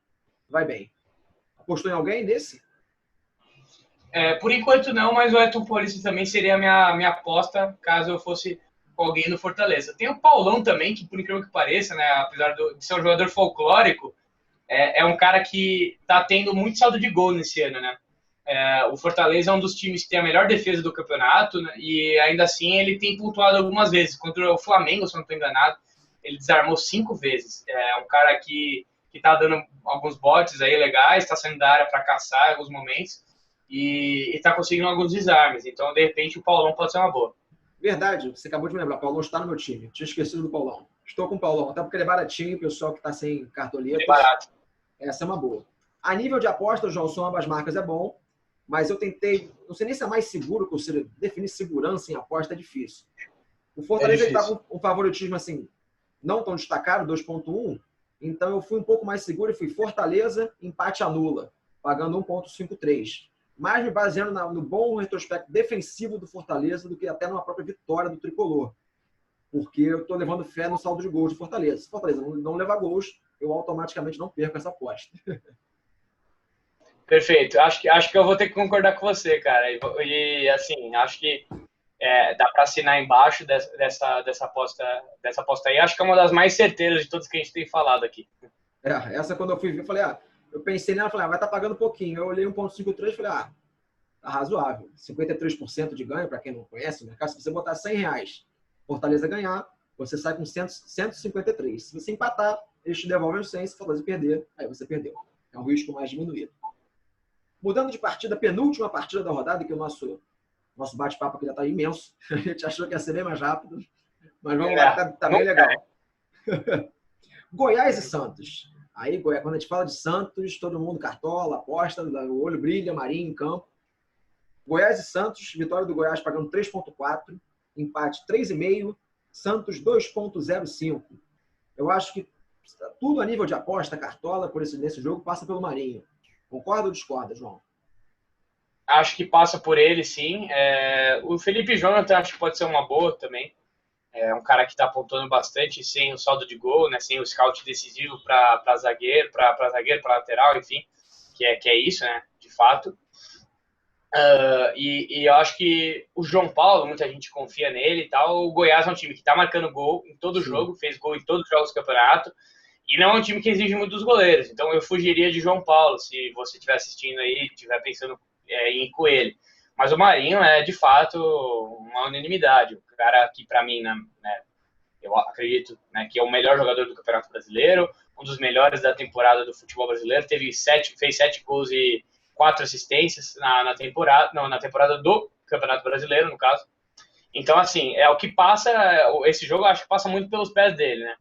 vai bem. Apostou em alguém desse? Por enquanto não, mas o Elton Paulista também seria a minha aposta, caso eu fosse com alguém do Fortaleza. Tem o Paulão também, que por incrível que pareça, né, apesar de ser um jogador folclórico, é um cara que tá tendo muito saldo de gol nesse ano, né? O Fortaleza é um dos times que tem a melhor defesa do campeonato, né, e ainda assim ele tem pontuado algumas vezes. Contra o Flamengo, se eu não estou enganado, ele desarmou 5 vezes. É um cara que tá dando alguns botes aí legais, está saindo da área para caçar em alguns momentos e tá conseguindo alguns desarmes. Então, de repente, o Paulão pode ser uma boa. Verdade, você acabou de me lembrar. O Paulão está no meu time. Tinha esquecido do Paulão. Estou com o Paulão, até porque ele é baratinho, o pessoal que está sem cartoletas. É barato. Essa é uma boa. A nível de apostas, João, são ambas marcas é bom, mas eu tentei, não sei nem se é mais seguro, que você definir segurança em aposta é difícil. O Fortaleza está com um favoritismo assim, não tão destacado, 2.1, então eu fui um pouco mais seguro e fui Fortaleza, empate anula, pagando 1.53. Mais me baseando no bom retrospecto defensivo do Fortaleza do que até numa própria vitória do Tricolor. Porque eu estou levando fé no saldo de gols do Fortaleza. Se Fortaleza não levar gols, eu automaticamente não perco essa aposta. Perfeito. Acho que eu vou ter que concordar com você, cara. E assim, acho que dá para assinar embaixo dessa aposta aí. Acho que é uma das mais certeiras de todas que a gente tem falado aqui. Essa quando eu fui ver, eu falei, eu pensei nela, falei, vai estar pagando um pouquinho. Eu olhei 1.53 e falei, tá razoável. 53% de ganho, para quem não conhece o mercado. Se você botar R$100, Fortaleza ganhar, você sai com 153. Se você empatar, eles te devolvem os 100. Se Fortaleza perder, aí você perdeu. É um risco mais diminuído. Mudando de partida, penúltima partida da rodada, que o nosso bate-papo aqui já está imenso. A gente achou que ia ser bem mais rápido. Mas vamos lá, tá bem legal. Goiás e Santos. Aí, quando a gente fala de Santos, todo mundo cartola, aposta, o olho brilha, Marinho em campo. Goiás e Santos, vitória do Goiás pagando 3.4, empate 3,5, Santos 2.05. Eu acho que tudo a nível de aposta, cartola, nesse jogo, passa pelo Marinho. Concorda ou discorda, João? Acho que passa por ele, sim. O Felipe Jonathan acho que pode ser uma boa também. É um cara que está apontando bastante, sem o saldo de gol, né, sem o scout decisivo para zagueiro, para lateral, enfim, que é isso, né, de fato. E eu acho que o João Paulo, muita gente confia nele e tal. O Goiás é um time que está marcando gol em todo jogo, fez gol em todos os jogos do campeonato, e não é um time que exige muito dos goleiros. Então eu fugiria de João Paulo, se você estiver assistindo aí, estiver pensando em ir com ele. Mas o Marinho é, de fato, uma unanimidade. O cara que, para mim, né, eu acredito, né, que é o melhor jogador do Campeonato Brasileiro, um dos melhores da temporada do futebol brasileiro, fez 7 gols e 4 assistências na temporada, não, na temporada do Campeonato Brasileiro, no caso. Então, assim, é o que passa, esse jogo eu acho que passa muito pelos pés dele, né?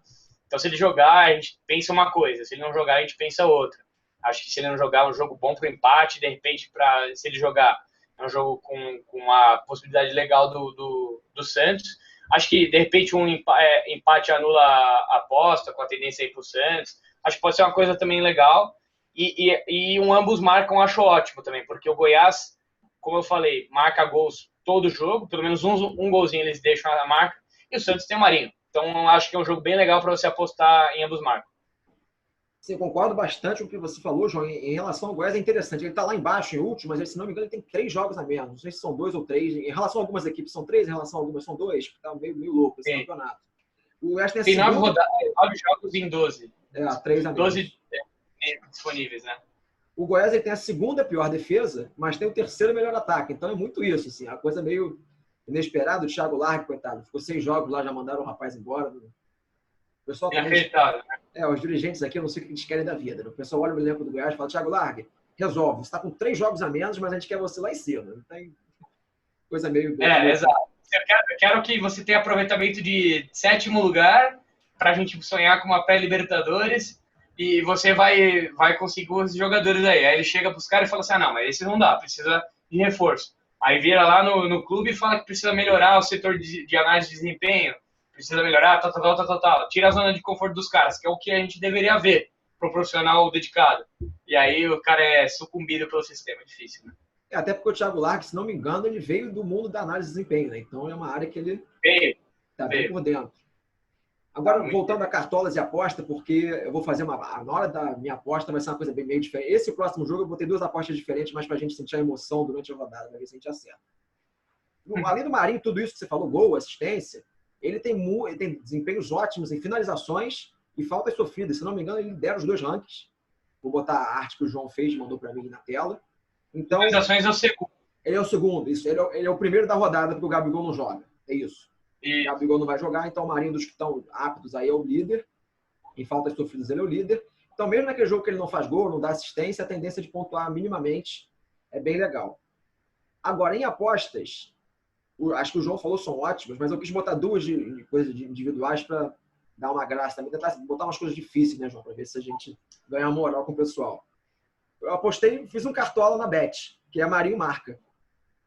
Então, se ele jogar, a gente pensa uma coisa, se ele não jogar, a gente pensa outra. Acho que se ele não jogar, é um jogo bom para o empate, de repente, se ele jogar, é um jogo com uma possibilidade legal do Santos. Acho que, de repente, um empate anula a aposta, com a tendência aí para o Santos. Acho que pode ser uma coisa também legal. E um ambos marcam, acho ótimo também, porque o Goiás, como eu falei, marca gols todo jogo, pelo menos um golzinho eles deixam a marca, e o Santos tem o Marinho. Então, acho que é um jogo bem legal para você apostar em ambos marcos. Sim, concordo bastante com o que você falou, João. Em relação ao Goiás, é interessante. Ele está lá embaixo, em último, mas se não me engano, ele tem 3 jogos a menos. Não sei se são 2 ou 3. Em relação a algumas equipes, são 3. Em relação a algumas, são 2. Está meio louco esse campeonato. O Goiás tem a segunda... 9 jogos em 12. 3 a menos. 12 disponíveis, né? O Goiás ele tem a segunda pior defesa, mas tem o terceiro melhor ataque. Então é muito isso, assim. A coisa meio inesperada. O Thiago Largue, coitado, ficou 6 jogos lá, já mandaram o rapaz embora. O pessoal também... os dirigentes aqui, eu não sei o que eles querem da vida. Né? O pessoal olha o elenco do Goiás e fala, Thiago Largue, resolve. Você está com 3 jogos a menos, mas a gente quer você lá em cima. Não tem coisa meio... exato. Eu quero que você tenha aproveitamento de 7º lugar para a gente sonhar com uma pré-Libertadores e você vai conseguir os jogadores aí. Aí ele chega para os caras e fala assim, não, mas esse não dá, precisa de reforço. Aí vira lá no clube e fala que precisa melhorar o setor de análise de desempenho, precisa melhorar, tal. Tira a zona de conforto dos caras, que é o que a gente deveria ver para um profissional dedicado. E aí o cara é sucumbido pelo sistema, é difícil, né? Até porque o Thiago Largue, se não me engano, ele veio do mundo da análise de desempenho, né? Então é uma área que ele está bem por dentro. Agora, voltando a cartolas e aposta, porque eu vou fazer na hora da minha aposta vai ser uma coisa bem meio diferente. Esse próximo jogo eu vou ter 2 apostas diferentes, mas para a gente sentir a emoção durante a rodada, para ver se a gente acerta. Além do Marinho, tudo isso que você falou, gol, assistência, ele tem desempenhos ótimos em finalizações e faltas sofridas. Se não me engano, ele lidera os 2 rankings. Vou botar a arte que o João fez, mandou para mim na tela. Então, finalizações é o segundo. Ele é o segundo, isso. Ele é o primeiro da rodada, porque o Gabigol não joga. É isso. O Gabigol não vai jogar, então o Marinho, dos que estão aptos aí, é o líder. Em faltas sofridas, ele é o líder. Então, mesmo naquele jogo que ele não faz gol, não dá assistência, a tendência de pontuar minimamente é bem legal. Agora, em apostas, acho que o João falou são ótimas, mas eu quis botar 2 coisas individuais para dar uma graça também. Tentar botar umas coisas difíceis, né, João? Para ver se a gente ganha moral com o pessoal. Eu apostei, fiz um cartola na Bet, que é Marinho marca.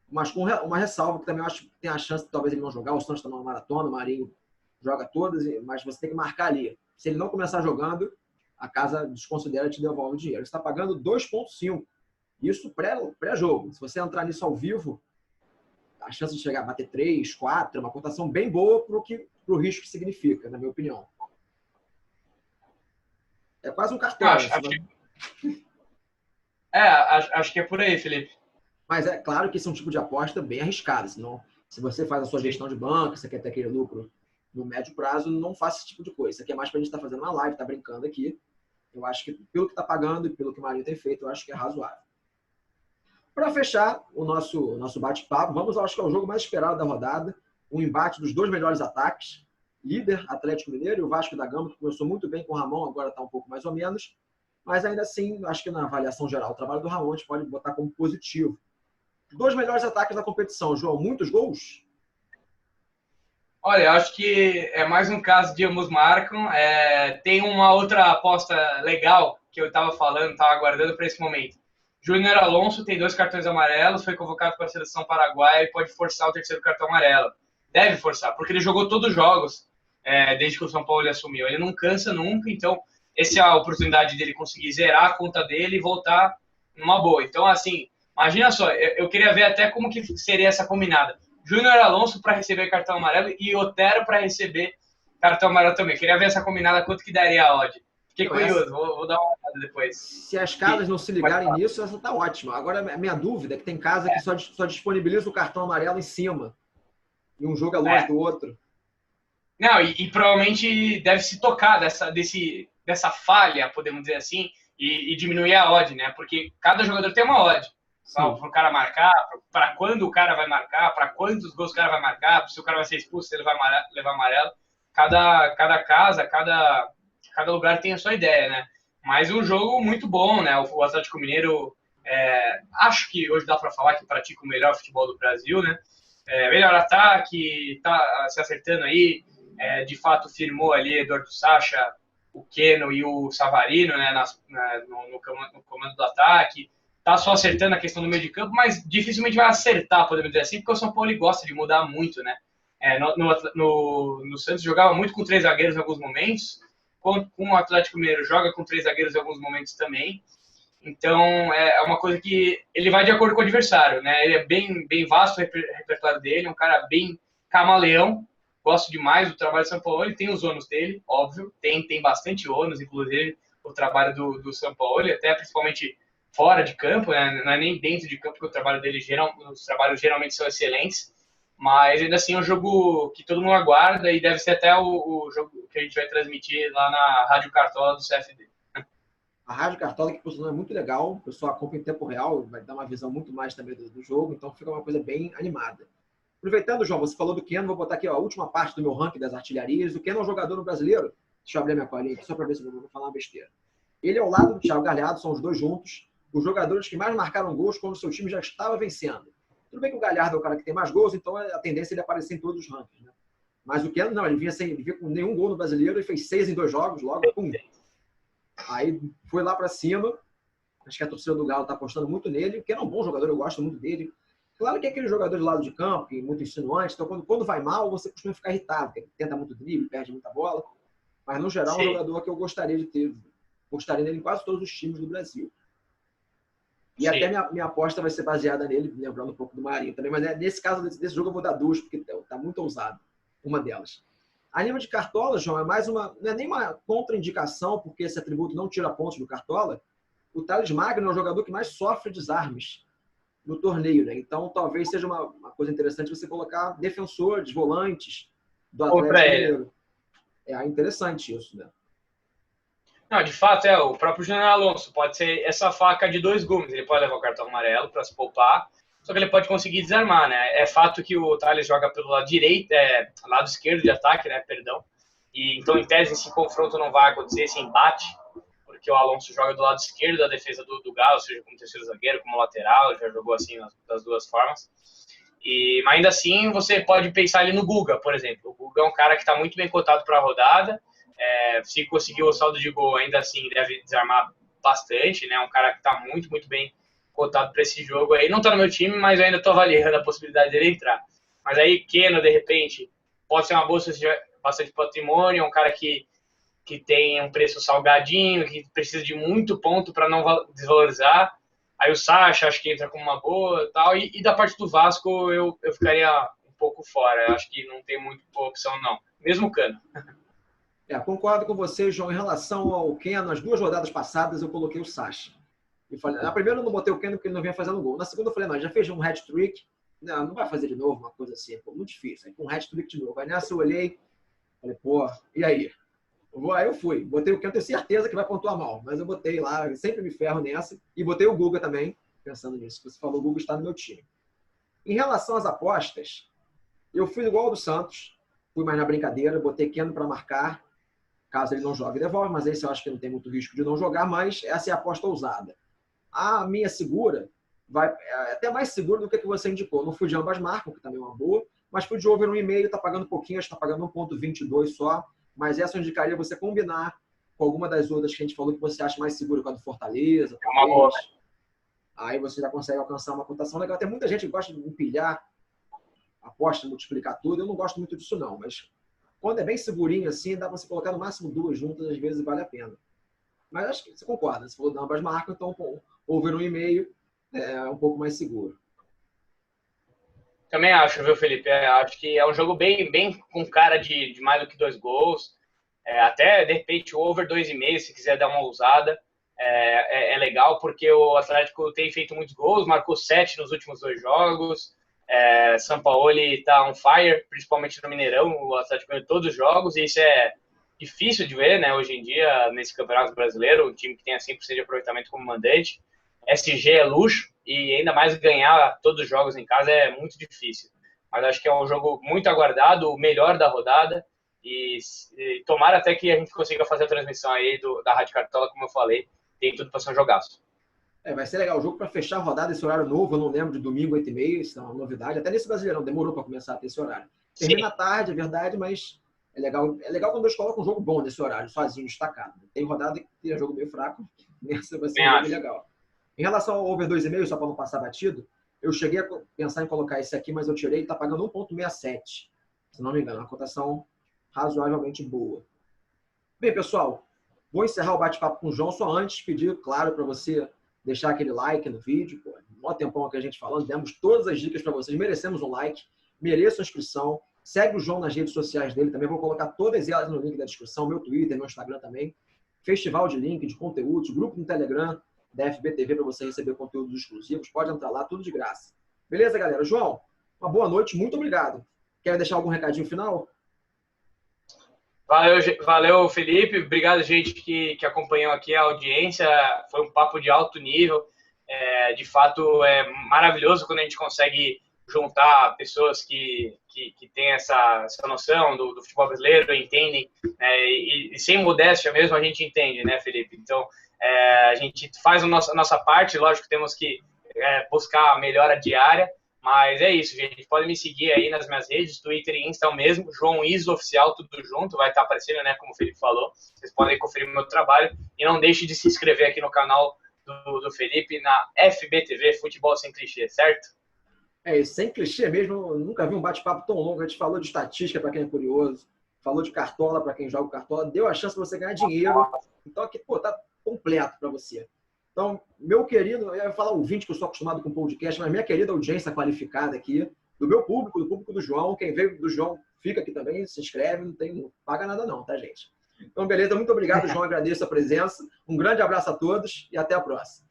Mas com uma ressalva, que também eu acho que tem a chance de talvez ele não jogar. O Santos está numa maratona, o Marinho joga todas, mas você tem que marcar ali. Se ele não começar jogando, a casa desconsidera e te devolve o dinheiro. Você está pagando 2,5. Isso pré-jogo. Se você entrar nisso ao vivo, a chance de chegar a bater 3, 4, é uma cotação bem boa para o risco que significa, na minha opinião. É quase um cartola. Acho que é por aí, Felipe. Mas é claro que esse é um tipo de aposta bem arriscada. Senão, se você faz a sua gestão de banca, você quer ter aquele lucro no médio prazo, não faça esse tipo de coisa. Isso aqui é mais para a gente estar fazendo uma live, estar brincando aqui. Eu acho que, pelo que está pagando e pelo que o Marinho tem feito, eu acho que é razoável. Para fechar o nosso bate-papo, vamos, acho que é o jogo mais esperado da rodada. Um embate dos 2 melhores ataques. Líder, Atlético Mineiro, e o Vasco da Gama, que começou muito bem com o Ramon, agora está um pouco mais ou menos. Mas ainda assim, acho que na avaliação geral, o trabalho do Ramon a gente pode botar como positivo. 2 melhores ataques da competição, João. Muitos gols? Olha, acho que é mais um caso de ambos marcam. Tem uma outra aposta legal que eu estava aguardando para esse momento. Júnior Alonso tem 2 cartões amarelos, foi convocado para a seleção paraguaia e pode forçar o 3º cartão amarelo. Deve forçar, porque ele jogou todos os jogos desde que o São Paulo assumiu. Ele não cansa nunca, então essa é a oportunidade dele conseguir zerar a conta dele e voltar numa boa. Então, assim, imagina só, eu queria ver até como que seria essa combinada. Júnior Alonso para receber cartão amarelo e Otero para receber cartão amarelo também. Queria ver essa combinada, quanto que daria a odd. Fiquei curioso, vou dar uma olhada depois. Se as casas não se ligarem nisso, essa tá ótima. Agora, a minha dúvida é que tem casa que só disponibiliza o cartão amarelo em cima. E um jogo é longe do outro. Não, e provavelmente deve se tocar dessa falha, podemos dizer assim, e diminuir a odd, né? Porque cada jogador tem uma odd. para o cara marcar, para quando o cara vai marcar, para quantos gols o cara vai marcar, se o cara vai ser expulso, se ele vai levar amarelo. Cada casa, cada lugar tem a sua ideia, né? Mas um jogo muito bom, né? O Atlético Mineiro, acho que hoje dá para falar que pratica o melhor futebol do Brasil, né? Melhor ataque, tá se acertando aí. De fato, firmou ali Eduardo Sacha, o Keno e o Savarino, né? No comando do ataque. Tá só acertando a questão do meio de campo, mas dificilmente vai acertar, podemos dizer assim, porque o São Paulo gosta de mudar muito, né? No Santos jogava muito com 3 zagueiros em alguns momentos, com o Atlético Mineiro joga com 3 zagueiros em alguns momentos também. Então, é uma coisa que ele vai de acordo com o adversário, né? Ele é bem vasto o repertório dele, é um cara bem camaleão. Gosto demais do trabalho do São Paulo. Ele tem os ônus dele, óbvio. Tem bastante ônus, inclusive, o trabalho do São Paulo, até principalmente fora de campo, né? Não é nem dentro de campo, porque o trabalho dele, os trabalhos geralmente são excelentes. Mas ainda assim é um jogo que todo mundo aguarda e deve ser até o jogo que a gente vai transmitir lá na Rádio Cartola do CFD. A Rádio Cartola, que por sinal é muito legal, o pessoal acompanha em tempo real, vai dar uma visão muito mais também do jogo, então fica uma coisa bem animada. Aproveitando, João, você falou do Keno, vou botar aqui a última parte do meu ranking das artilharias. O Keno é um jogador no brasileiro, deixa eu abrir minha colinha aqui só para ver se eu não vou falar uma besteira. Ele é ao lado do Thiago Galhardo, são os dois juntos, os jogadores que mais marcaram gols quando o seu time já estava vencendo. Tudo bem que o Galhardo é o cara que tem mais gols, então a tendência é ele aparecer em todos os rankings, né? Mas o Keno não, ele vinha com nenhum gol no brasileiro e fez 6 em 2 jogos, logo, pum. Aí foi lá para cima, acho que a torcida do Galo está apostando muito nele, o Keno é um bom jogador, eu gosto muito dele. Claro que é aquele jogador de lado de campo, que é muito insinuante, então quando vai mal, você costuma ficar irritado, porque ele tenta muito drible, perde muita bola, mas no geral é um jogador que eu gostaria de ter, gostaria dele em quase todos os times do Brasil. E Sim. Até minha aposta vai ser baseada nele, lembrando um pouco do Marinho também, mas nesse caso desse jogo eu vou dar 2, porque está muito ousado, uma delas. A linha de Cartola, João, é mais uma, não é nem uma contraindicação, porque esse atributo não tira pontos do Cartola. O Thales Magno é o jogador que mais sofre desarmes no torneio, né? Então talvez seja uma coisa interessante você colocar defensores, volantes do Atlético Mineiro. É interessante isso, né? Não, de fato, o próprio Júnior Alonso pode ser essa faca de 2 gumes. Ele pode levar o cartão amarelo para se poupar, só que ele pode conseguir desarmar, né? É fato que o Thales joga pelo lado direito, lado esquerdo de ataque, né? Perdão. E então, em tese, esse confronto não vai acontecer, esse embate, porque o Alonso joga do lado esquerdo da defesa do Galo, seja como terceiro zagueiro, como lateral, já jogou assim das duas formas. Mas ainda assim, você pode pensar ali no Guga, por exemplo. O Guga é um cara que está muito bem cotado para a rodada. Se conseguir o saldo de gol, ainda assim deve desarmar bastante, né? Um cara que está muito, muito bem cotado para esse jogo aí. Não está no meu time, mas eu ainda estou avaliando a possibilidade dele entrar. Mas aí, Keno, de repente, pode ser uma bolsa de bastante patrimônio, um cara que tem um preço salgadinho, que precisa de muito ponto para não desvalorizar. Aí o Sacha, acho que entra como uma boa e tal. E da parte do Vasco, eu ficaria um pouco fora. Eu acho que não tem muito boa opção, não. Mesmo o Cano. Concordo com você, João. Em relação ao Keno, nas 2 rodadas passadas eu coloquei o Sacha. E falei, na primeira eu não botei o Keno porque ele não vinha fazendo gol. Na segunda eu falei, não, já fez um hat-trick. Não vai fazer de novo uma coisa assim. Pô, muito difícil. Um hat-trick de novo. Aí nessa eu olhei, falei, pô, e aí? Aí eu fui. Botei o Keno, tenho certeza que vai pontuar mal. Mas eu botei lá, sempre me ferro nessa. E botei o Guga também, pensando nisso. Você falou, o Guga está no meu time. Em relação às apostas, eu fui igual ao do Santos. Fui mais na brincadeira, botei Keno para marcar. Caso ele não jogue, devolve, mas esse eu acho que não tem muito risco de não jogar, mas essa é a aposta ousada. A minha segura vai até mais segura do que você indicou. Não fui de ambas marcas, que também é uma boa, mas fui de over 1,5, está pagando pouquinho, acho que está pagando 1,22 só, mas essa eu indicaria você combinar com alguma das outras que a gente falou que você acha mais segura, com a do Fortaleza, talvez. Aí você já consegue alcançar uma cotação legal. Tem muita gente que gosta de empilhar aposta, multiplicar tudo. Eu não gosto muito disso não, mas quando é bem segurinho assim, dá para você colocar no máximo 2 juntas, às vezes vale a pena. Mas acho que você concorda. Se for de ambas marcas, então over 1,5 é um pouco mais seguro. Também acho, viu, Felipe? Acho que é um jogo bem com cara de mais do que 2 gols. Até, de repente, o over 2,5, se quiser dar uma ousada, é legal, porque o Atlético tem feito muitos gols, marcou 7 nos últimos 2 jogos. São Paulo está on fire, principalmente no Mineirão. O Atlético ganhou todos os jogos, e isso é difícil de ver, né, hoje em dia, nesse Campeonato Brasileiro, um time que tenha 100% de aproveitamento como mandante. SG é luxo, e ainda mais ganhar todos os jogos em casa é muito difícil. Mas acho que é um jogo muito aguardado, o melhor da rodada, e tomara até que a gente consiga fazer a transmissão aí da Rádio Cartola, como eu falei, tem tudo para ser um jogaço. Vai ser legal o jogo para fechar a rodada, esse horário novo, eu não lembro, de domingo, 8h30, isso é uma novidade. Até nesse Brasileirão, demorou para começar a ter esse horário. Termina à tarde, é verdade, mas é legal quando eles colocam um jogo bom nesse horário, sozinho, destacado. Tem rodada que tem jogo meio fraco, nessa vai ser um jogo legal. Em relação ao over 2,5, só para não passar batido, eu cheguei a pensar em colocar esse aqui, mas eu tirei, ele está pagando 1,67. Se não me engano, uma cotação razoavelmente boa. Bem, pessoal, vou encerrar o bate-papo com o João, só antes pedir, claro, para você deixar aquele like no vídeo. Pô, mó tempão aqui a gente falando, demos todas as dicas para vocês, merecemos um like, mereço a inscrição. Segue o João nas redes sociais dele também, vou colocar todas elas no link da descrição, meu Twitter, meu Instagram também. Festival de link, de conteúdos, grupo no Telegram da FBTV para você receber conteúdos exclusivos. Pode entrar lá, tudo de graça. Beleza, galera? João, uma boa noite, muito obrigado. Quer deixar algum recadinho final? Valeu, Felipe. Obrigado, gente que acompanhou aqui a audiência. Foi um papo de alto nível. De fato, é maravilhoso quando a gente consegue juntar pessoas que têm essa noção do futebol brasileiro, entendem, e sem modéstia mesmo a gente entende, né, Felipe? Então, a gente faz a nossa parte, lógico que temos que buscar a melhora diária, mas é isso, gente. Pode me seguir aí nas minhas redes, Twitter e Insta mesmo, João Iso Oficial, tudo junto, vai estar aparecendo, né, como o Felipe falou. Vocês podem conferir o meu trabalho e não deixe de se inscrever aqui no canal do Felipe, na FBTV, Futebol Sem Clichê, certo? Sem clichê mesmo, eu nunca vi um bate-papo tão longo. A gente falou de estatística para quem é curioso, falou de cartola para quem joga cartola, deu a chance para você ganhar dinheiro. Então aqui, tá completo para você. Então, meu querido, eu ia falar ouvinte, que eu sou acostumado com podcast, mas minha querida audiência qualificada aqui, do meu público, do público do João, quem veio do João fica aqui também, se inscreve, não paga nada não, tá, gente? Então, beleza, muito obrigado, João, agradeço a presença, um grande abraço a todos e até a próxima.